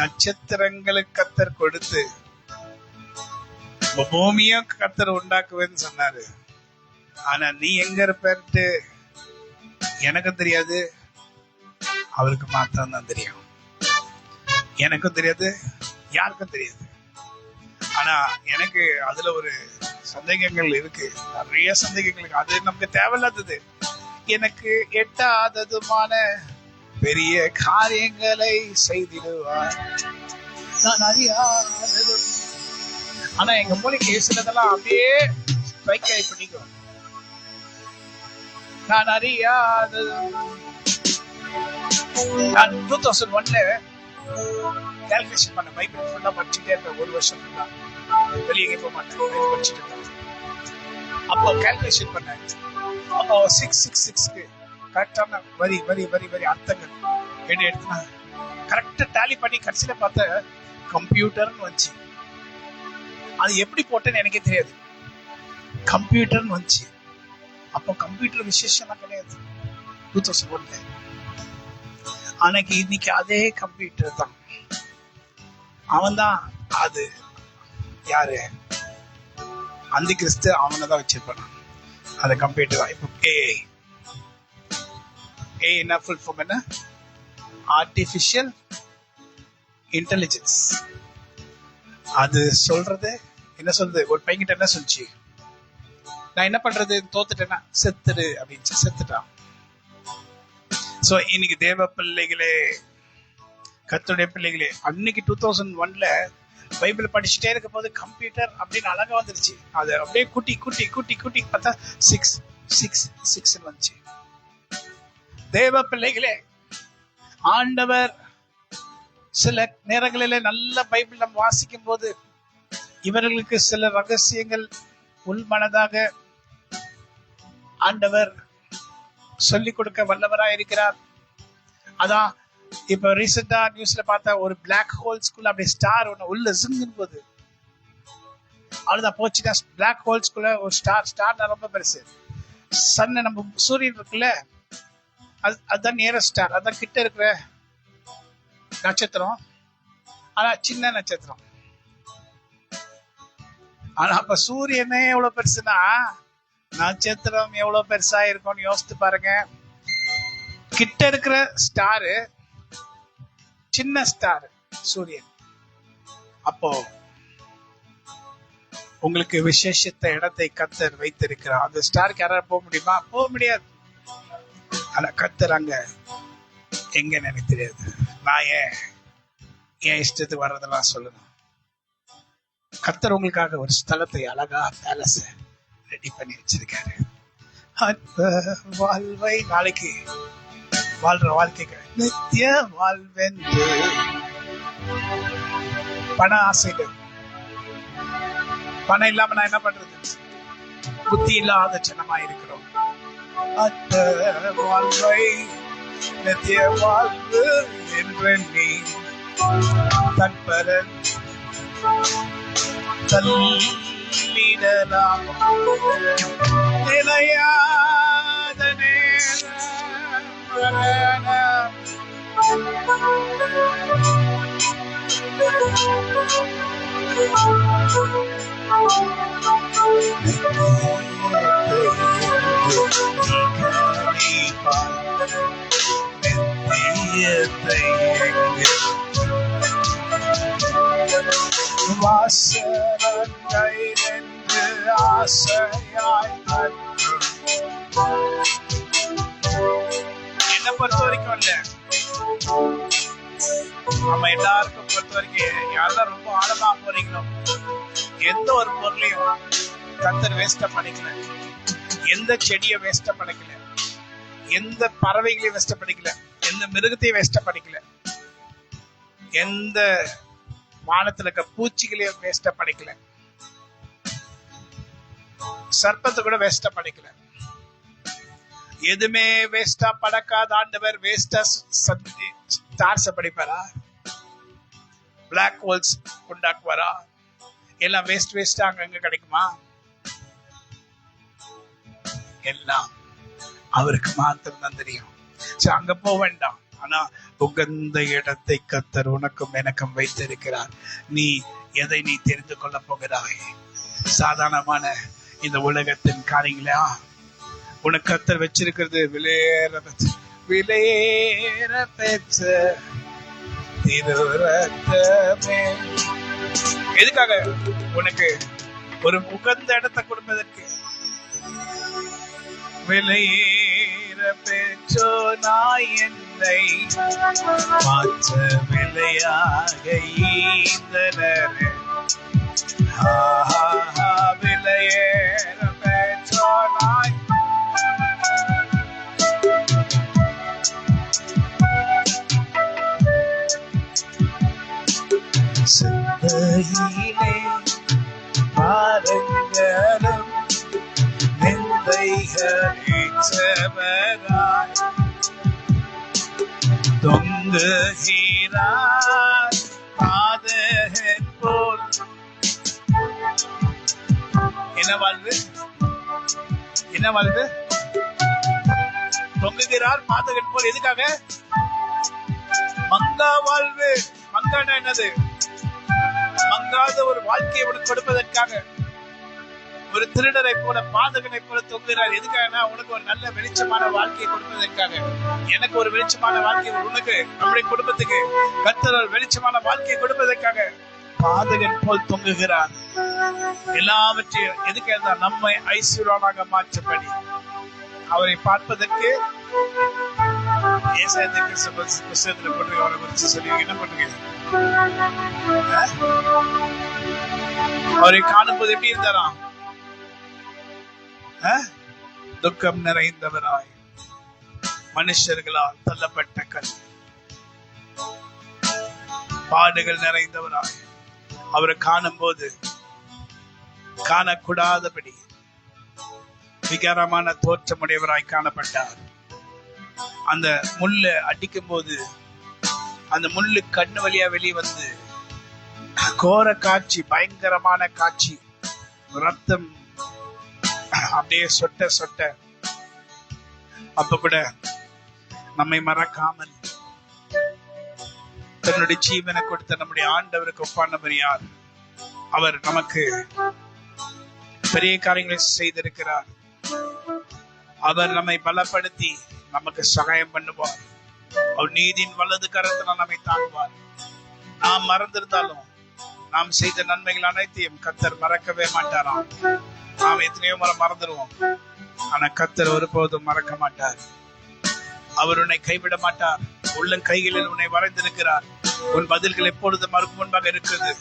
நட்சத்திரங்களுக்கு கர்த்தர் கொடுத்து பூமியும் கர்த்தர் உண்டாக்குவேன்னு சொன்னாரு. ஆனா நீ எங்க இருப்பேன்ட்டு எனக்கும் தெரியாது, அவருக்கு மாத்திரம் தான் தெரியும். எனக்கும் தெரியாது, யாருக்கும் தெரியாது. ஆனா எனக்கு அதுல ஒரு சந்தேகங்கள் இருக்கு, நிறைய சந்தேகங்கள். அது நமக்கு தேவையில்லாதது. எனக்கு எட்டாததுமான பெரிய காரியங்களை செய்திடுவார், நான் அறியாததும். ஆனா எங்க மூளைக்கு சிலதெல்லாம் அப்படியே ஸ்ட்ரைக் ஆகி பிடிக்கும். நான் அறியாததும். நான் 2001 கால்குலேஷன் பண்ண, பைபிள் ஃபுல்லா படிச்சுட்டே இருப்பேன். ஒரு வருஷம் ஃபுல்லா வெளியே போக மாட்டேன், படிச்சுட்டு இருப்பேன். அப்போ கால்குலேஷன் பண்ணேன். அப்போ 666க்கு கரெக்டான வரி வரி வரி வரி அர்த்தங்கள் எடுத்துனா கரெக்டா டேலி பண்ணி கடைசியில பார்த்த கம்ப்யூட்டர்னு வந்துச்சு. அது எப்படி போட்டேன்னு எனக்கே தெரியாது, கம்ப்யூட்டர்னு வந்துச்சு. அப்போ கம்ப்யூட்டர் விசேஷம்லாம் கிடையாது 2001. ஆனாக்கு இன்னைக்கு அதே கம்ப்யூட்டர் தான். அவன் தான் அது யாரு? அந்த கிறிஸ்து அவனை தான் வச்சிருப்பான். அந்த கம்ப்யூட்டர் தான். இப்போ ஏ என்ன ஃபுல் ஃபார்ம் என்ன? Artificial intelligence. அது சொல்றது என்ன சொல்றது? ஒரு பையன்கிட்ட என்ன சொல்லிச்சு, நான் என்ன பண்றது, தோத்துட்டேன்னா செத்துடு அப்படின்னு செத்துட்டான். சோ இன்னைக்கு தேவ பிள்ளைகளே, கர்த்தருடைய பிள்ளைகளே, அன்னைக்கு 2001 பைபிள் படிச்சுட்டே இருக்க போது கம்ப்யூட்டர் அப்படின்னு அழகா வந்துருச்சு. அது அப்படியே கூட்டி கூட்டி கூட்டி கூட்டி பார்த்தா 666 வந்துச்சு. தேவ பிள்ளைகளே, ஆண்டவர் சில நேரங்களிலே நல்ல பைபிள் நம்ம வாசிக்கும் போது இவர்களுக்கு சில ரகசியங்கள் உள்மனதாக ஆண்டவர் சொல்லிக் கொடுக்க வல்லவராய் இருக்கிறார். அதான் இப்ப ரீசெண்டா நியூஸ்ல பார்த்தா ஒரு பிளாக் ஹோல்ஸ்குள்ள அப்படியே ஸ்டார் ஒண்ணு உள்ள ஜிங்குன்னு போகுது. அவ்வளவுதான் போச்சுன்னா பிளாக் ஹோல்ஸ்குள்ள ஒரு ஸ்டார் ரொம்ப பெருசு. சன் நம்ம சூரியன் இருக்குல்ல, அதுதான் நியரஸ்ட் ஸ்டார், அதான் கிட்ட இருக்கிற நட்சத்திரம். ஆனா சின்ன நட்சத்திரம். ஆனா அப்ப சூரியனே எவ்வளவு பெருசுன்னா நட்சத்திரம் எவ்வளவு பெருசா இருக்கும்னு யோசித்து பாருங்க. கிட்ட இருக்கிற ஸ்டாரு சின்ன ஸ்டார் சூரியன். அப்போ உங்களுக்கு விசேஷத்த இடத்தை கர்த்தர் வைத்திருக்கிறார். அந்த ஸ்டாருக்கு யாராவது போக முடியுமா? போக முடியாது. ஆனா கர்த்தர் அங்க எங்க எனக்கு தெரியாது. நான் என் இஷ்டத்துக்கு வர்றதெல்லாம் சொல்லணும். கர்த்தர் உங்களுக்காக ஒரு ஸ்தலத்தை அழகா பேலஸ் ரெடி பண்ணி வச்சிருக்காரு. வாழ்வை நாளைக்கு வாழ்ற வாழ்க்கைக்கு நித்திய வாழ்வென்று. பண ஆசைகள், பணம் இல்லாம நான் என்ன பண்றது? புத்தி இல்லாத ஜனமா இருக்கிறோம். அந்த வாழ்வை நித்திய வாழ்வு என்று நீ தன்பரன் தள்ளிடலாம். நிலையாத வாசனை என்று ஆசையாய் என்ன பொறுத்த வரைக்கும் இல்ல, நம்ம எல்லாருக்கும் பொறுத்த வரைக்கும் யாரெல்லாம் ரொம்ப ஆழமா போறீங்களோ எந்த ஒரு பொருளையும் கர்த்தர் வேஸ்ட பண்ணிக்கல, எந்த செடியை வேஸ்ட பண்ணிக்கல, எந்த பறவைகளையும் வேஸ்ட பண்ணிக்கல, எந்த மிருகத்தையும் வேஸ்ட பண்ணிக்கல, எந்த வானத்துல இருக்க பூச்சிகளையும் வேஸ்ட பண்ணிக்கல, சர்ப்பத்தை கூட வேஸ்டா படிக்கல. எதுவுமே வேஸ்டா படக்காத ஆண்டவர் வேஸ்டா ஸ்டார்ஸ் படிப்பாரா? பிளாக் ஹோல்ஸ் உண்டாக்குவாரா? எல்லாம் வேஸ்டா அங்க கிடைக்குமா? எல்லாம் அவருக்கு மாத்திரம் தான் தெரியும். அங்க போக வேண்டாம். ஆனா உகந்த இடத்தை கர்த்தர் உனக்கும் எனக்கும் வைத்திருக்கிறார். நீ எதை நீ தெரிந்து கொள்ள போகிறாய்? சாதாரணமான இந்த உலகத்தின் காரியங்களா? உனக்கு கர்த்தர் வச்சிருக்கிறது விலையேற பெற்ற திருரத்தமே. எதுக்காக? உனக்கு ஒரு உகந்த இடத்தை கொடுப்பதற்கு. விலையேற பெற்றோ நாய் என்னை மாற்ற விலையாக ஈந்தனர். விலையேற பெற்றோ நாய் சிந்தையிலே பாரங்களும் நிந்தைகளேற்றவராய் தொங்குகிறார் பாதகன் போல். என்ன வாழ்வு? என்ன வாழ்வு? தொங்குகிறார் பாதகன் போல். எதுக்காக? மங்கா வாழ்வு. மங்கானா என்னது? மங்காத ஒரு வாழ்க்கையை உனக்கு கொடுப்பதற்காக. ஒரு திருடரை போல பாதகனை போல தொங்குகிறார். எதுக்காக? உனக்கு ஒரு நல்ல வெளிச்சமான வாழ்க்கையை கொடுப்பதற்காக. எனக்கு ஒரு வெளிச்சமான வாழ்க்கை, உனக்கு நம்முடைய குடும்பத்துக்கு கர்த்தர் ஒரு வெளிச்சமான வாழ்க்கையை கொடுப்பதற்காக பாதகன் போல் தொங்குகிறார். எல்லாவற்றையும் எதுக்காக? நம்மை ஐஸ்வர்யமாக மாற்றப்படி அவரை பார்ப்பதற்கு. புத்தகத்துல போட்டு அவரை குறிச்சு சொல்லி என்ன பண்ணுங்க? அவரை காணும்போது எப்படி இருந்தாராம்? துக்கம் நிறைந்தவராய், மனுஷர்களால் தள்ளப்பட்ட கல், பாடுகள் நிறைந்தவராய். அவரை காணும் போது காணக்கூடாதபடி விகாரமான தோற்றமுடையவராய் காணப்பட்டார். அந்த முள்ளு அடிக்கும் போது அந்த முள்ளு கண்ணு வழியா வெளியே வந்து கோர காட்சி, பயங்கரமான காட்சி, ரத்தம் அப்படியே சொட்ட சொட்ட. அப்ப கூட நம்மை மறக்காமல் தன்னுடைய ஜீவனை கொடுத்த நம்முடைய ஆண்டவருக்கு ஒப்பானவர் யார்? அவர் நமக்கு பெரிய காரியங்களை செய்திருக்கிறார். அவர் நம்மை பலப்படுத்தி நமக்கு சகாயம் பண்ணுவார். அவர் நீதியின் வலது கரத்தில் நம்மை தாங்குவார். நாம் மறந்திருந்தாலும் நாம் செய்த நன்மைகள் அனைத்தையும் கர்த்தர் மறக்கவே மாட்டாராம். நாம் எத்தனையோ முறை மறந்துடுவோம், ஆனா கர்த்தர் ஒருபோதும் மறக்க மாட்டார். அவர் உன்னை கைவிட மாட்டார். உள்ளம் கைகளில் உன்னை வரைந்திருக்கிறார். உன் பதில்கள் எப்பொழுது மறுப்பு முன்பாக இருக்கிறது.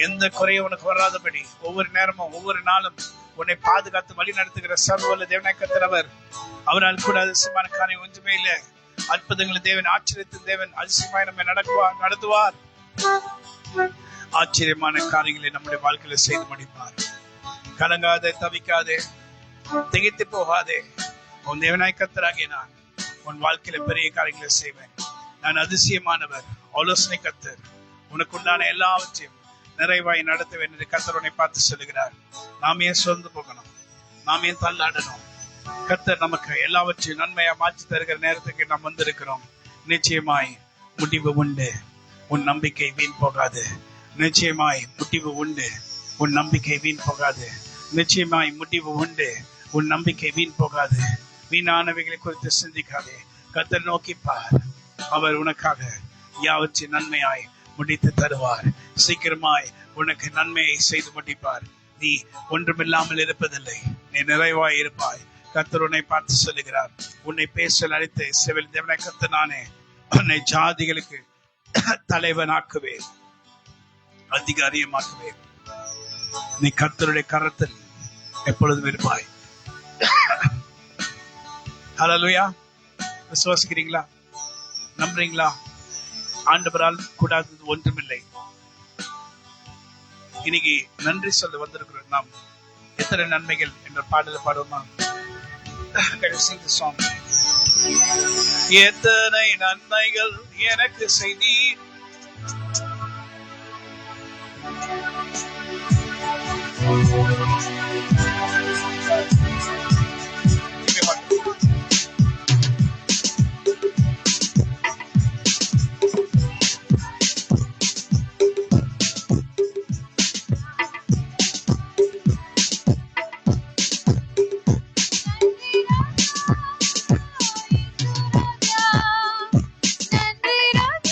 எந்த குறையும் உனக்கு வராதபடி ஒவ்வொரு நேரமும் ஒவ்வொரு நாளும் உன்னை பாதுகாத்து வழி நடத்துகிற சர்வவல்ல தேவனாய் கர்த்தர் அவர். அவரால் கூட அதிசயமான காரியம் ஒன்றுமே இல்லை. அற்புதங்களை தேவன், ஆச்சரியத்தின் தேவன் அதிசயமாய் நம்மை நடத்துவார். ஆச்சரியமான காரியங்களை நம்முடைய வாழ்க்கையில செய்து முடிப்பார். கலங்காதே, தவிக்காதே, திகைத்து போகாதே. உன் தேவனாய் கர்த்தராகிய நான் உன் வாழ்க்கையில பெரிய காரியங்களை செய்வேன். நான் அதிசயமானவர், ஆலோசனை கர்த்தர். உனக்கு உண்டான எல்லாவற்றையும் நிறைவாய் நடத்துவேன் என்று கர்த்தர் உன்னை பார்த்து சொல்லுகிறார். நாம் ஏன் சோர்ந்து போகணும்? நாம் ஏன் தள்ளாடணும்? கர்த்தர் நமக்கு எல்லாவற்றையும் நன்மையா மாற்றி தருகிற நேரத்துக்கு நாம் வந்திருக்கிறோம். நிச்சயமாய் முடிவு உண்டு, உன் நம்பிக்கை வீண் போகாது. நிச்சயமாய் முடிவு உண்டு, உன் நம்பிக்கை வீண் போகாது. நிச்சயமாய் முடிவு உண்டு, உன் நம்பிக்கை வீண் போகாது. வீணானவைகளை குறித்து சிந்திக்காதே, கர்த்தர் நோக்கி பார். அவர் உனக்காக யாவற்றையும் நன்மையாய் முடித்து தருவார். சீக்கிரமாய் உனக்கு நன்மையை செய்து முடிப்பார். நீ ஒன்றுமில்லாமல் இருப்பதில்லை, நீ நிறைவாய் இருப்பாய். கர்த்தர் உன்னை பார்த்து சொல்லுகிறார், உன்னை பேசல் அழைத்து செவில் தேவனை கர்த்தர் நானே உன்னை ஜாதிகளுக்கு தலைவனாக்குவேன், அதிகாரியமாக்குவேன். நீ கர்த்தருடைய கரத்தில் எப்பொழுதும் இருப்பாய். ஹல்லேலூயா. விசுவாசிக்கிறீங்களா? நம்புறீங்களா? ஆண்டவரால் கூடாதது ஒன்றுமில்லை. இன்னைக்கு நன்றி சொல்ல வந்திருக்கிறோம். நாம் எத்தனை நன்மைகள் என்ற பாடலை பாடுவோமா? எத்தனை நன்மைகள் எனக்கு செய்தீர், நன்றி ராஜா,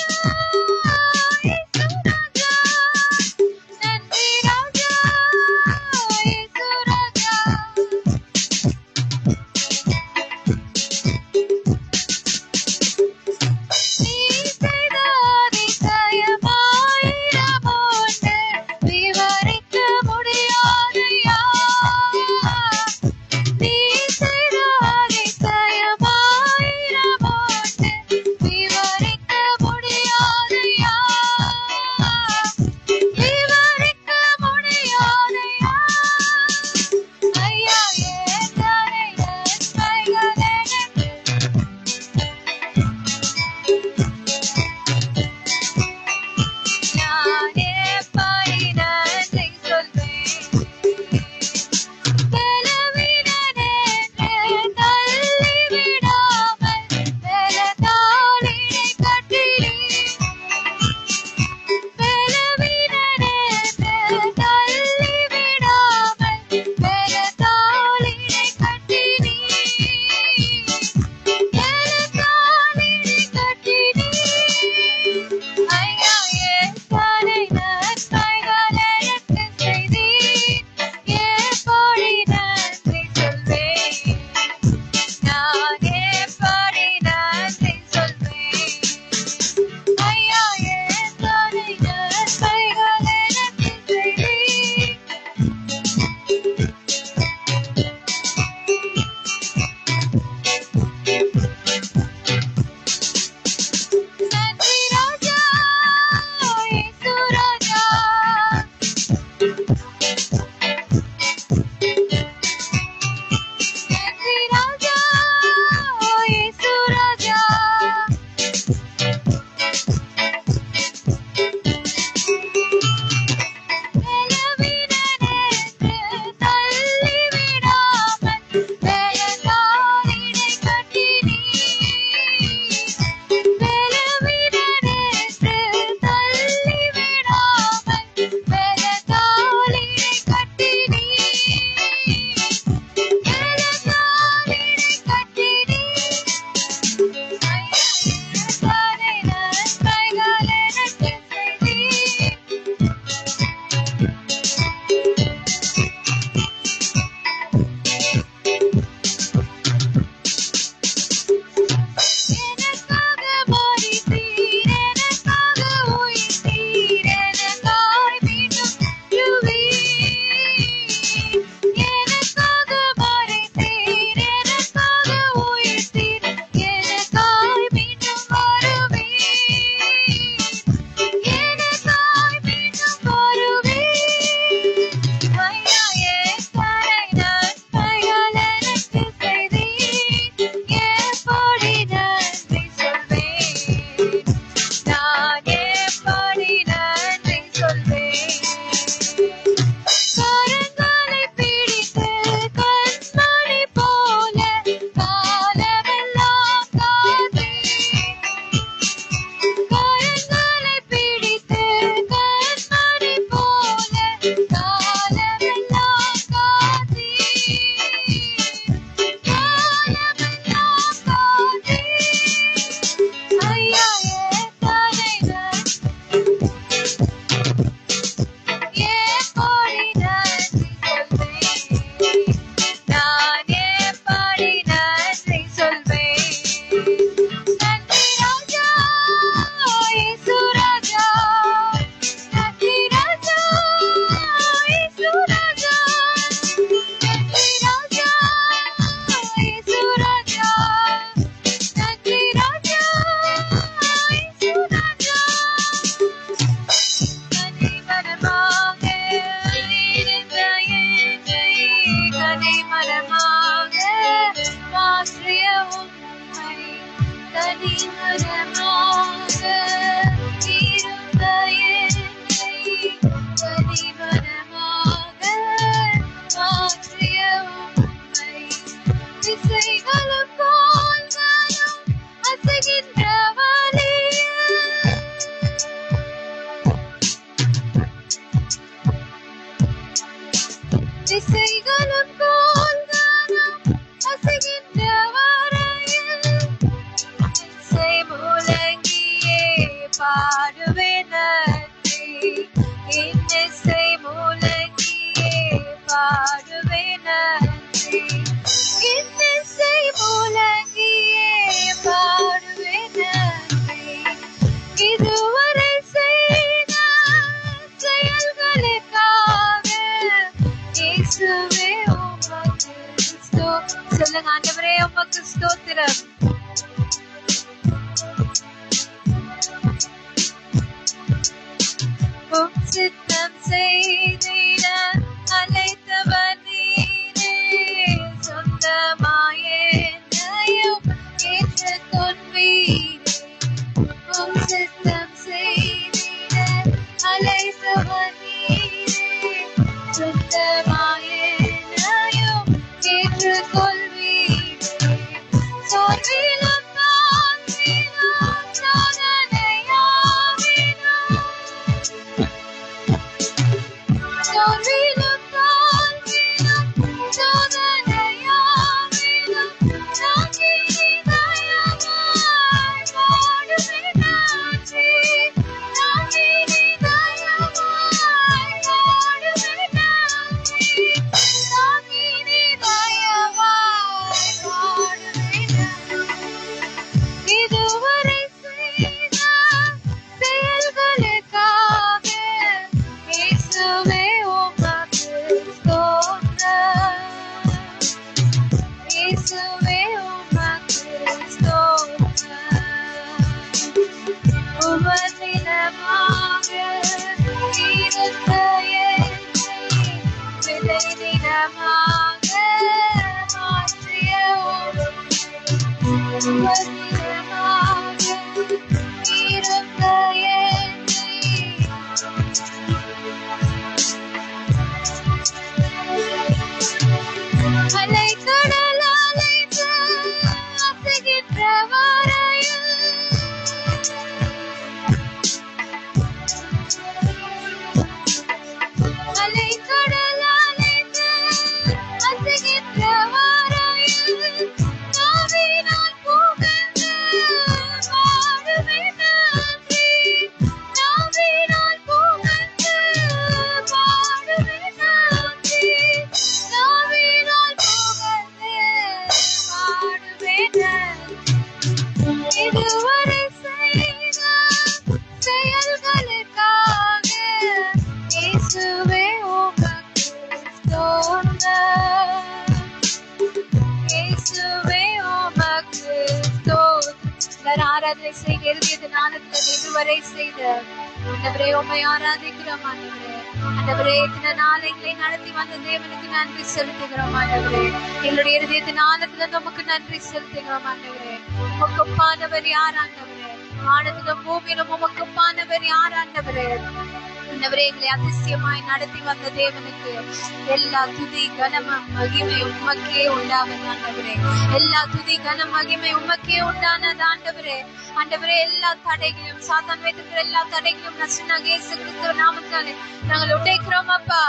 கனிமரமாக இருந்த என்னை கனிமரமாக மாற்றிய உம்மை திசைகளும் கோள்களும் அசைகின்ற திசைகளும் கோள்களும் அசைகின்ற வரையில் இசை முழங்கியே பாடுவேன் நன்றி. இன்னிசை முழங்கியே பாடுவேன் நன்றி. இன்னிசை முழங்கியே பாடுவேன் நன்றி. இதுவரை செய்த செயல்களுக்காக இயேசுவே உமக்கு சொல்லுங்க ஆண்டவரே உமக்கு ஸ்தோத்திரம். உம் சித்தம் செய்திட அழைத்தவர் நீரே சொந்தமாயே என்னையும் ஏற்றுக்கொள்வீரே. உம் சித்தம் செய்திட அழைத்தவர் நீரே சொந்தமாயே என்னையும் ஏற்றுக்கொள்வீரே. சோர்விலும் தாழ்விலும் சோதனையாவிலும் சோர்விலும் தாழ்விலும் சோதனையாவிலும் நாங்கினி தயவாய் பாடுவேன் நன்றி. நாங்கினி தயவாய் பாடுவேன் நன்றி. நாங்கினி தயவாய் பாடுவேன் நன்றி. இதுவரை செய்த செயல்களுக்காக இயேசுவே உமக்கு ஸ்தோத்திரம். இயேசுவே உமக்கு ஸ்தோத்திரம். உபதினமாக இருந்த என்னை விலை தினமாக மாற்றிய உபதினமாக இருந்த என்னை அலைக்கடல் அலைந்து அசைகின்ற வரையில் அலைக்கடல் அலைந்து அசைகின்ற வரையில் நாவினால் புகழ்ந்து பாடுவேன் நன்றி. நாவினால் புகழ்ந்து பாடுவேன் நன்றி. நாவினால் புகழ்ந்து பாடுவேன் நன்றி. இதுவரை செய்த செயல்களுக்காக இயேசுவே உமக்கு ஸ்தோத்திரம். இயேசுவே உமக்கு ஸ்தோத்திரம். ஆராதனை செய்கிறது இது நாளத்துல இதுவரை செய்த ஆண்டவரே உம்மை ஆராதிக்கிறோம் ஆண்டவரே. ஆண்டவரே இத்தனை நாள் எங்களை நடத்தி வந்த தேவனுக்கு நன்றி செலுத்துகிறோம் ஆண்டவரே. எங்களுடைய இருதயத்தின் ஆழத்துல நமக்கு நன்றி செலுத்துகிறோம் ஆண்டவரே. உமக்கு ஒப்பானவர் யார் ஆண்டவரே? வானத்திலும் பூமியிலும் உமக்கு ஒப்பானவர் யார் ஆண்டவரே? ஆண்டவரே எங்களை அதிசயமாய் நடத்தி வந்த தேவனுக்கு எல்லா துதி கனம மகிமை உமக்கே உண்டாவது ஆண்டவரே. எல்லா துதி கன மகிமை உமக்கே உண்டானது ஆண்டவரே. ஆண்டவரே எல்லா தடைகளையும் சாத்தான் வைத்திருக்கிற எல்லா தடைகளையும் நசுனாக இயேசு கிறிஸ்துவ நாமத்தாலே நாங்கள் உடைக்கிறோம் அப்பா.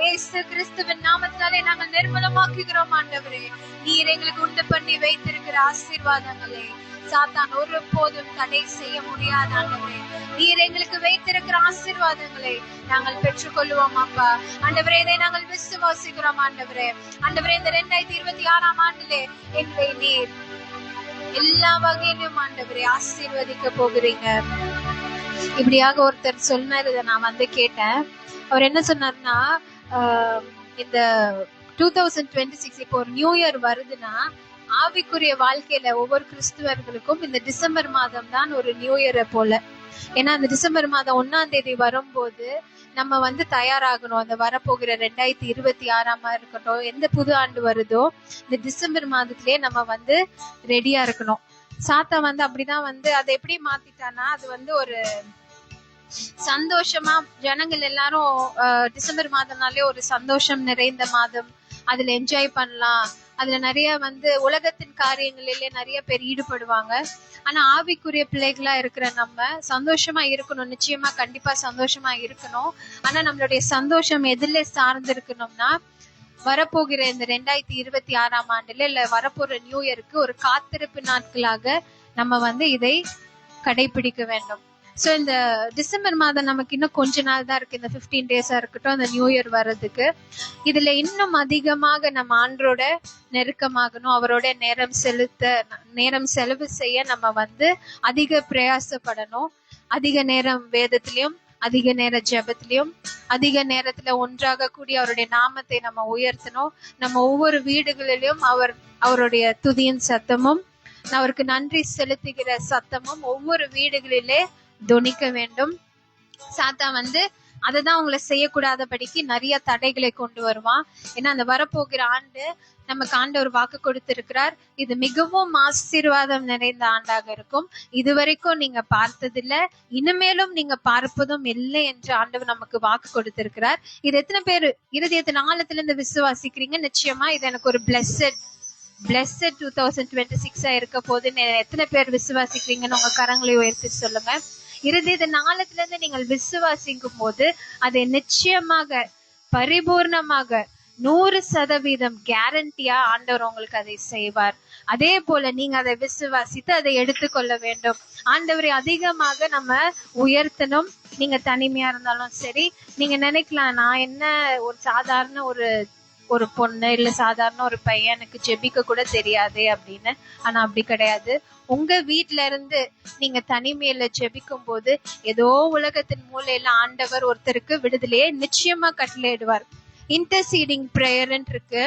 இயேசு கிறிஸ்துவின் நாமத்தாலே நாங்கள் நிர்மலமாக்குகிறோம் ஆண்டவரே. நீர் எங்களுக்கு உண்டு பண்ணி வைத்திருக்கிற ஆசீர்வாதங்களை சாத்தான் ஒரு போதும் தடை செய்ய முடியாது ஆண்டவரே. நீர் எங்களுக்கு வைத்திருக்கிற ஆசீர்வாதங்களை நாங்கள் பெற்றுக்கொள்வோம் அப்பா. ஆண்டவரே இதை நாங்கள் விசுவாசிக்கிறோம் ஆண்டவரே. ஆண்டவரே இந்த 2026 ஆண்டிலே எங்களை நீர் எல்லா வகையிலும் ஆண்டவரே ஆசீர்வதிக்க போகிறீங்க. இப்படியாக ஒருத்தர் சொன்னார், இதை நான் வந்து கேட்டேன். அவர் என்ன சொன்னார்னா, இந்த 2026 இப்போ ஒரு நியூ இயர் வருதுன்னா ஆவிக்குரிய வாழ்க்கையில ஒவ்வொரு கிறிஸ்துவர்களுக்கும் இந்த டிசம்பர் மாதம் தான் ஒரு நியூ இயரை போல. ஏன்னா அந்த டிசம்பர் மாதம் 1ஆம் தேதி வரும்போது நம்ம வந்து தயாராகணும். அந்த வரப்போகிற 2026 இருக்கட்டும், எந்த புது ஆண்டு வருதோ இந்த டிசம்பர் மாதத்திலேயே நம்ம வந்து ரெடியா இருக்கணும். சாத்தா வந்து அப்படிதான் வந்து அதை எப்படி மாத்திட்டானா, அது வந்து ஒரு சந்தோஷமா ஜனங்கள் எல்லாரும் டிசம்பர் மாதம்னாலே ஒரு சந்தோஷம் நிறைந்த மாதம், அதுல என்ஜாய் பண்ணலாம், அதுல நிறைய வந்து உலகத்தின் காரியங்களிலே நிறைய பேர் ஈடுபடுவாங்க. ஆனா ஆவிக்குரிய பிள்ளைகளா இருக்கிற நம்ம சந்தோஷமா இருக்கணும், நிச்சயமா கண்டிப்பா சந்தோஷமா இருக்கணும். ஆனா நம்மளுடைய சந்தோஷம் எதுல சார்ந்து இருக்கணும்னா, வரப்போகிற இந்த 2026ஆம் ஆண்டுல இல்ல வரப்போற நியூ இயருக்கு ஒரு காத்திருப்பு நாட்களாக நம்ம வந்து இதை கடைபிடிக்க வேண்டும். சோ இந்த டிசம்பர் மாதம் நமக்கு இன்னும் கொஞ்ச நாள் தான் இருக்கு, இந்த 15 டேஸா இருக்கட்டும் அந்த நியூ இயர் வர்றதுக்கு. இதுல இன்னும் அதிகமாக நம்ம ஆண்டரோட நெருக்கமாகணும், அவரோட நேரம் செலவு செய்ய நம்ம வந்து அதிக பிரயாசப்படணும். அதிக நேரம் வேதத்திலையும், அதிக நேர ஜெபத்திலையும், அதிக நேரத்துல ஒன்றாக கூடி அவருடைய நாமத்தை நம்ம உயர்த்தணும். நம்ம ஒவ்வொரு வீடுகளிலும் அவருடைய துதியின் சத்தமும், அவருக்கு நன்றி செலுத்துகிற சத்தமும் ஒவ்வொரு வீடுகளிலே தொனிக்க வேண்டும். சாத்தா வந்து அததான் உங்களை செய்யக்கூடாதபடிக்கு நிறைய தடைகளை கொண்டு வருவான். ஏன்னா அந்த வரப்போகிற ஆண்டு நமக்கு ஆண்டவர் வாக்கு கொடுத்திருக்கிறார், இது மிகவும் ஆசீர்வாதம் நிறைந்த ஆண்டாக இருக்கும், இதுவரைக்கும் நீங்க பார்த்ததில்ல, இனிமேலும் நீங்க பார்ப்பதும் இல்லை என்று ஆண்டவர் நமக்கு வாக்கு கொடுத்திருக்கிறார். இது எத்தனை பேர் இருதயத்தின் ஆழத்துல இருந்து விசுவாசிக்கிறீங்க? நிச்சயமா இது எனக்கு ஒரு பிளெஸட் 2026 இருக்க போது எத்தனை பேர் விசுவாசிக்கிறீங்கன்னு உங்க கரங்களை உயர்த்தி சொல்லுங்க. இருதயத்தின் ஆழத்துல இருந்து நீங்கள் விசுவாசிக்கும் போது அதை நிச்சயமாக பரிபூர்ணமாக 100% கேரண்டியா ஆண்டவர் உங்களுக்கு அதை செய்வார். அதே போல நீங்க அதை விசுவாசித்து அதை எடுத்துக்கொள்ள வேண்டும். ஆண்டவரை அதிகமாக நம்ம உயர்த்தணும். நீங்க தனிமையா இருந்தாலும் சரி, நீங்க நினைக்கலாம் நான் என்ன ஒரு சாதாரண ஒரு பொண்ணு இல்ல சாதாரண ஒரு பையனுக்கு ஜெபிக்க கூட தெரியாதே அப்படின்னு. ஆனா அப்படி கிடையாது. உங்க வீட்ல இருந்து நீங்க தனிமையில ஜெபிக்கும் போது ஏதோ உலகத்தின் மூலையில ஆண்டவர் ஒருத்தருக்கு விடுதலையே நிச்சயமா கட்டளையிடுவார். இன்டர்சீடிங் பிரேயர்ன்னு இருக்கு.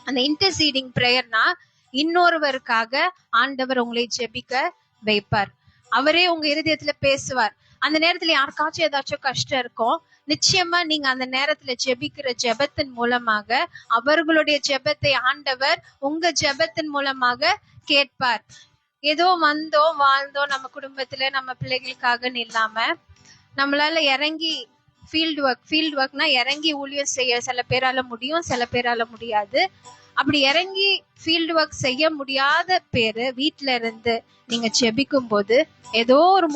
அந்த இன்டர்சீடிங் பிரேயர்னா இன்னொருவருக்காக ஆண்டவர் உங்களை ஜெபிக்க வைப்பார். அவரே உங்க இருதயத்துல பேசுவார். அந்த நேரத்துல யாருக்காச்சும் ஏதாச்சும் கஷ்டம் இருக்கும், நிச்சயமா நீங்க அந்த நேரத்துல ஜெபிக்கிற ஜெபத்தின் மூலமாக அவர்களுடைய ஜெபத்தை ஆண்டவர் உங்க ஜெபத்தின் மூலமாக கேட்பார். ஏதோ வந்தோம் வாழ்ந்தோம் நம்ம குடும்பத்துல நம்ம பிள்ளைகளுக்காகன்னு இல்லாம நம்மளால இறங்கி ஃபீல்டு ஒர்க்னா இறங்கி ஊழியம் செய்ய சில பேரால முடியும், சில பேரால முடியாது. அப்படி இறங்கி ஃபீல்டு ஒர்க் செய்ய முடியாத பேரு வீட்டுல இருந்து நீங்க ஜெபிக்கும் போது ஏதோ ஒரு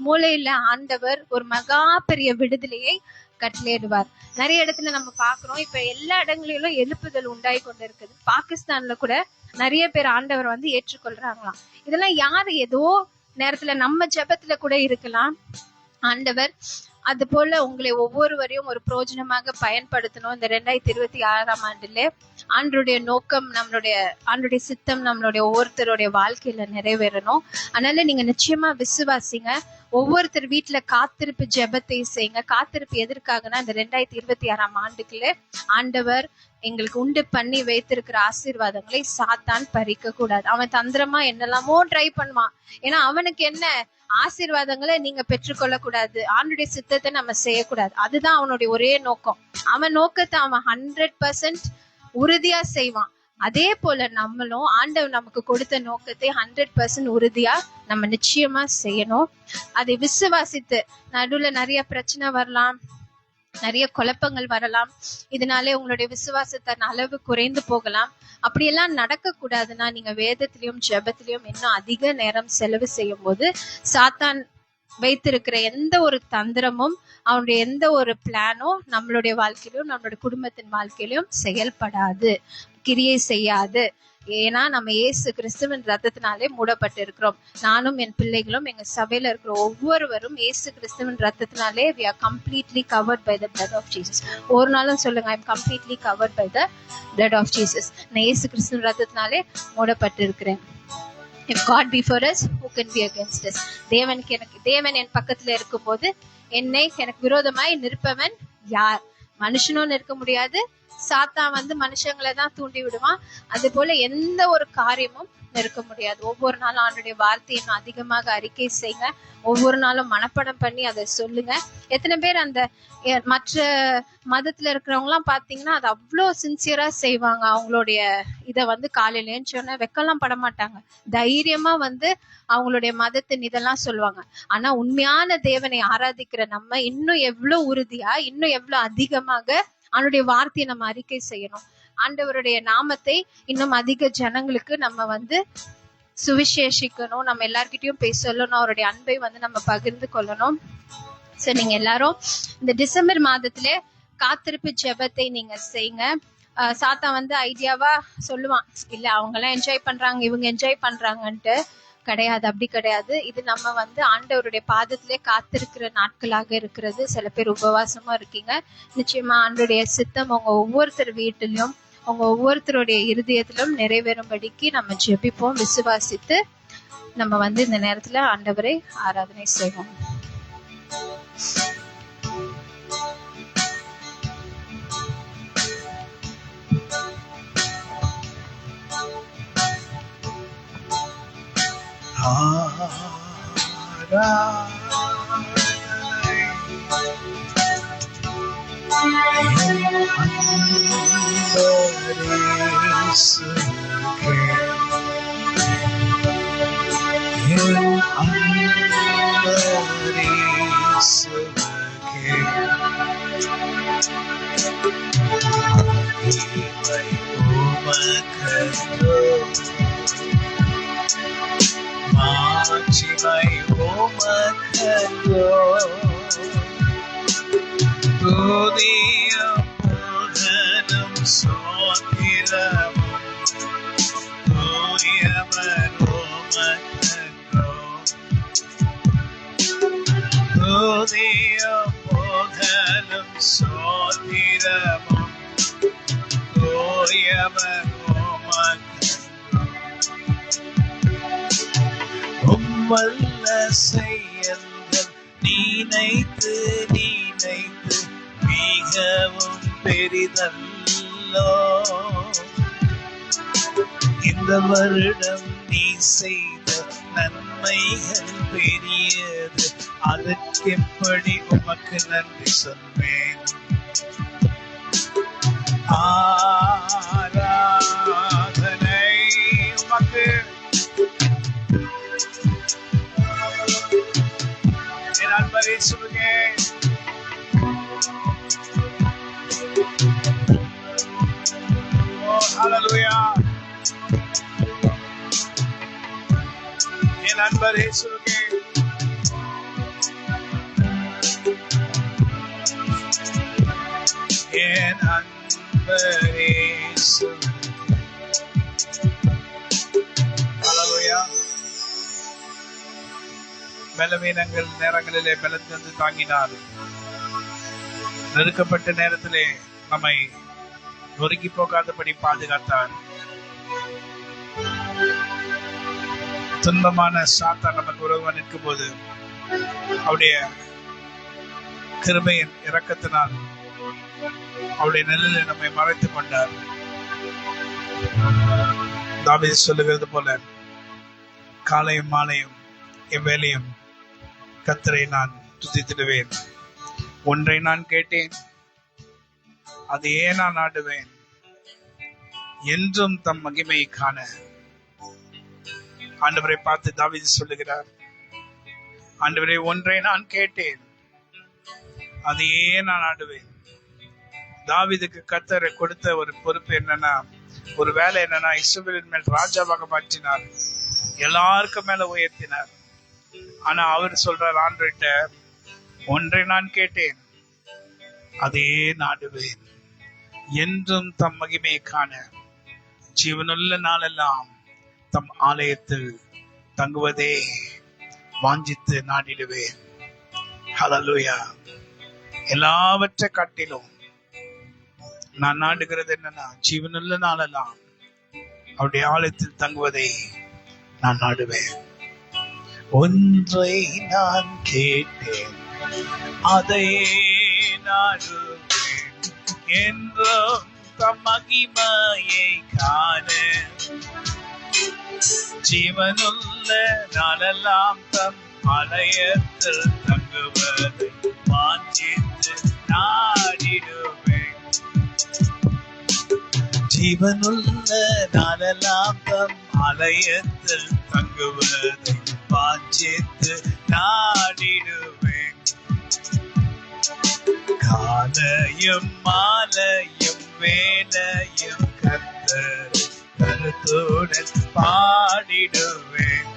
மூலையில ஆண்டவர் ஒரு மகா பெரிய விடுதலையை கட்டளையிடுவார். நிறைய இடத்துல நம்ம பாக்குறோம், இப்ப எல்லா இடங்களிலும் எழுப்புதல் உண்டாய் கொண்டு இருக்குது. பாகிஸ்தான்ல கூட நிறைய பேர் ஆண்டவர் வந்து ஏற்றுக்கொள்றாங்களாம். இதெல்லாம் யாரு ஏதோ நேரத்துல நம்ம ஜெபத்துல கூட இருக்கலாம். ஆண்டவர் அது போல உங்களை ஒவ்வொருவரையும் ஒரு பிரயோஜனமாக பயன்படுத்தணும். இந்த 2026ஆம் ஆண்டுல ஆண்டருடைய நோக்கம், ஆண்டருடைய சித்தம் நம்மளுடைய ஒவ்வொருத்தருடைய வாழ்க்கையில நிறைவேறணும். அதனால நீங்க நிச்சயமா விசுவாசிங்க. ஒவ்வொருத்தர் வீட்டுல காத்திருப்பு ஜெபத்தை செய்யுங்க. காத்திருப்பு எதற்காகனா, இந்த 2026ஆம் ஆண்டுக்குள்ள ஆண்டவர் எங்களுக்கு உண்டு பண்ணி வைத்திருக்கிற ஆசீர்வாதங்களை சாத்தான் பறிக்க கூடாது. அவன் தந்திரமா என்னெல்லாமோ ட்ரை பண்ணுவான். ஏன்னா அவனுக்கு என்ன, ஆசீர்வாதங்களை நீங்க பெற்றுக்கொள்ள கூடாது, ஆண்டுடைய சித்தத்தை நம்ம செய்யக்கூடாது. அதுதான் அவனுடைய ஒரே நோக்கம். அவன் நோக்கத்தை அவன் 100% உறுதியா செய்வான். அதே போல நம்மளும் ஆண்டவர் நமக்கு கொடுத்த நோக்கத்தை 100% உறுதியா நம்ம நிச்சயமா செய்யணும். அதை விசுவாசித்து, நடுவுல நிறைய பிரச்சனை வரலாம், நிறைய குழப்பங்கள் வரலாம், இதனாலே உங்களுடைய விசுவாசத்தின் அளவு குறைந்து போகலாம். அப்படியெல்லாம் நடக்க கூடாதுன்னா நீங்க வேதத்திலையும் ஜெபத்திலையும் இன்னும் அதிக நேரம் செலவு செய்யும் போது சாத்தான் வைத்திருக்கிற எந்த ஒரு தந்திரமும் அவனுடைய எந்த ஒரு பிளானும் நம்மளுடைய வாழ்க்கையிலும் நம்மளுடைய குடும்பத்தின் வாழ்க்கையிலும் செயல்படாது, கிரியை செய்யாது. ஏன்னா நம்ம இயேசு கிறிஸ்துவின் ரத்தத்தினாலே மூடப்பட்டு இருக்கிறோம். நானும் என் பிள்ளைகளும் எங்க சபையில இருக்கிற ஒவ்வொருவரும் இயேசு கிறிஸ்துவின் ரத்தத்தினாலே we are completely covered by the blood of Jesus. ஒரு நாளும் சொல்லுங்க, I am completely covered by the blood of Jesus. நான் இயேசு கிறிஸ்துவின் ரத்தத்தினாலே மூடப்பட்டு இருக்கிறேன். If God be for us, who can be against us? தேவன் என் பக்கத்துல இருக்கும்போது எனக்கு விரோதமாய் நிற்பவன் யார்? மனுஷனும் நிற்க முடியாது, சாத்தான் வந்து மனுஷங்களை தான் தூண்டி விடுவான். அது போல எந்த ஒரு காரியமும் இருக்க முடியாது. ஒவ்வொரு நாளும் ஆண்டுடைய வார்த்தையை இன்னும் அதிகமாக அறிக்கை செய்யுங்க. ஒவ்வொரு நாளும் மனப்பாடம் பண்ணி அதை சொல்லுங்க. எத்தனை பேர் அந்த மற்ற மதத்துல இருக்கிறவங்க எல்லாம் பாத்தீங்கன்னா அது அவ்வளோ சின்சியரா செய்வாங்க. அவங்களுடைய இதை வந்து காலையில எழுந்தோடனே வெக்கலாம் பட மாட்டாங்க. தைரியமா வந்து அவங்களுடைய மதத்தின் இதெல்லாம் சொல்லுவாங்க. ஆனா உண்மையான தேவனை ஆராதிக்கிற நம்ம இன்னும் எவ்வளவு உறுதியா, இன்னும் எவ்வளவு அதிகமாக அவனுடைய வார்த்தையை நம்ம அறிக்கை செய்யணும். ஆண்டவருடைய நாமத்தை இன்னும் அதிக ஜனங்களுக்கு நம்ம வந்து சுவிசேஷிக்கணும். நம்ம எல்லார்கிட்டயும் போய் சொல்லணும். அவருடைய அன்பை வந்து நம்ம பகிர்ந்து கொள்ளணும். சோ நீங்க எல்லாரும் இந்த டிசம்பர் மாதத்திலே காத்திருப்பு ஜெபத்தை நீங்க செய்யுங்க. சாத்தா வந்து ஐடியாவா சொல்லுவான், இல்ல அவங்க எல்லாம் என்ஜாய் பண்றாங்க, இவங்க என்ஜாய் பண்றாங்கன்ட்டு. கிடையாது, அப்படி கிடையாது. இது நம்ம வந்து ஆண்டவருடைய பாதத்திலே காத்திருக்கிற நாட்களாக இருக்கிறது. சில பேர் உபவாசமா இருக்கீங்க. நிச்சயமா ஆண்டவருடைய சித்தம் உங்க ஒவ்வொருத்தர் வீட்டிலும், உங்க ஒவ்வொருத்தருடைய இருதயத்திலும் நிறைவேறும்படிக்கு நம்ம ஜெபிப்போம். விசுவாசித்து நம்ம வந்து இந்த நேரத்துல ஆண்டவரை ஆராதனை செய்வோம். வல்ல செயல்கள் நினைத்து நினைத்து மிகவும் பெரிதல்லோ. இந்த வருடம் நீ செய்த நன்மைகள் பெரியது, அதற்கெப்படி உமக்கு நன்றி சொல்வேன். ஆராதனை உமக்கு. என் அன்பரை சொல்லுங்க. Hallelujah. என் அன்பரே சொல்லுங்க. என் அன்பரே சொல்லுங்க. Hallelujah. பலவீனங்கள் நேரங்களிலே பலத்தந்து தாங்கினார். நெருக்கப்பட்ட நேரத்திலே நம்மை நொறுக்கி போகாதபடி பாதுகாத்தார். துன்பமான சாத்தான் நமக்கு உறவாக நிற்கும் போது அவருடைய கிருபையின் இரக்கத்தினால் அவருடைய நிழலில் நம்மை மறைத்துக் கொண்டார். தாவீது சொல்லுகிறது போல, காலையும் மாலையும் எவ்வேளையும் கர்த்தரை நான் துதித்திடுவேன். ஒன்றை நான் கேட்டேன், அதையே நான் நாடுவேன், என்றும் தம் மகிமையை காண. ஆண்டவரை பார்த்து தாவீது சொல்லுகிறார், ஆண்டவரே ஒன்றை நான் கேட்டேன், அதையே நான் நாடுவேன். தாவீதுக்கு கர்த்தர் கொடுத்த ஒரு பொறுப்பு என்னன்னா, ஒரு வேலை என்னன்னா, இஸ்ரவேலின் மேல் ராஜாவாக மாற்றினார், எல்லாருக்கும் மேல உயர்த்தினார். ஆனா அவர் சொல்றார் ஆண்டவர்கிட்ட, ஒன்றை நான் கேட்டேன், அதையே நாடுவேன், என்றும் தம் மகிமையை காண ஜீவனுள்ள நாளெல்லாம் தம் ஆலயத்தில் தங்குவதே வாஞ்சித்து நாடிடுவேன். ஹல்லேலூயா. எல்லாவற்றை காட்டிலும் நான் நாடுகிறது என்னன்னா, ஜீவனுள்ள நாளெல்லாம் அவருடைய ஆலயத்தில் தங்குவதை நான் நாடுவேன். ஒன்றை நான் கேட்டேன், அதையே நாடுவேன், என்றும் தம் மகிமையை காண ஜீவனுள்ள நாளெல்லாம் தம் ஆலயத்தில் தங்குவதை வாஞ்சித்து நாடிடுவேன். ஜீவனுள்ள நாளெல்லாம் தம் ஆலயத்தில் தங்குவதை வாஞ்சித்து நாடிடுவேன். காலையும் மாலையும் வேலையும் கர்த்தர் கருத்துடன் பாடிடுவேன்.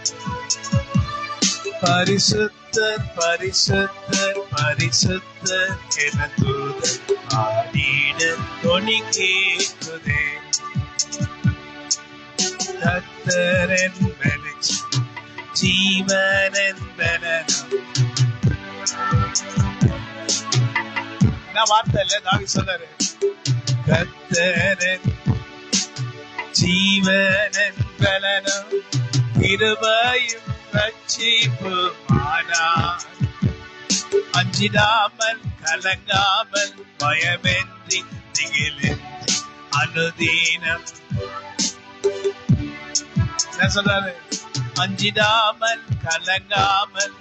பரிசுத்தர் பரிசுத்தர் பரிசுத்தர் என தூதர் பாடிட தொனி கேட்குதே. கர்த்தர் என் வெளிச்சம் ஜீவன் என் பலனும். என்ன வார்த்தை இல்ல, தாவி சொல்றாரு. கர்த்தர் என் ஜீவன் பலனும் கிருபையும் ரட்சிப்புமானார். அஞ்சிடாமல் கலங்காமல் பயமின்றி திகிலின்றி அனுதீனம். என்ன சொல்றாரு? அஞ்சிடாமல் கலங்காமல்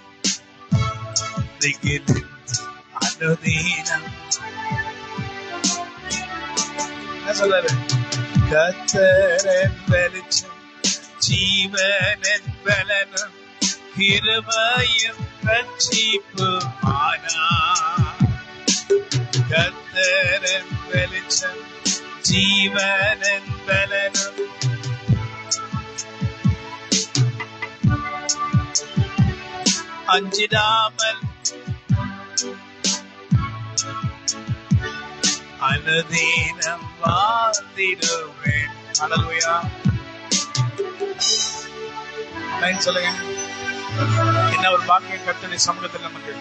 திகிலின்றி அனுதீனம். என்ன சொல்றாரு? கர்த்தர் என் வெளிச்சம் ஜீவன் என் பலனும் கிருபையும் ரட்சிப்புமானார். கர்த்தர் என் வெளிச்சம் ஜீவன் என் பலனும் அஞ்சிடாமல் அனுதீனம் வாழ்ந்திடுவேன். ஹல்லேலூயா. சொல்லுங்க. என்ன ஒரு பாக்கியம் கர்த்தருடைய சமூகத்தில் நமக்கு,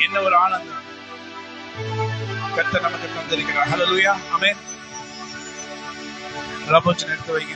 என்ன ஒரு ஆனந்தம் கர்த்தர் நமக்கு தந்திருக்கிறார். ஹல்லேலூயா. ஆமென். ரபோஜன் எடுத்து வைங்க.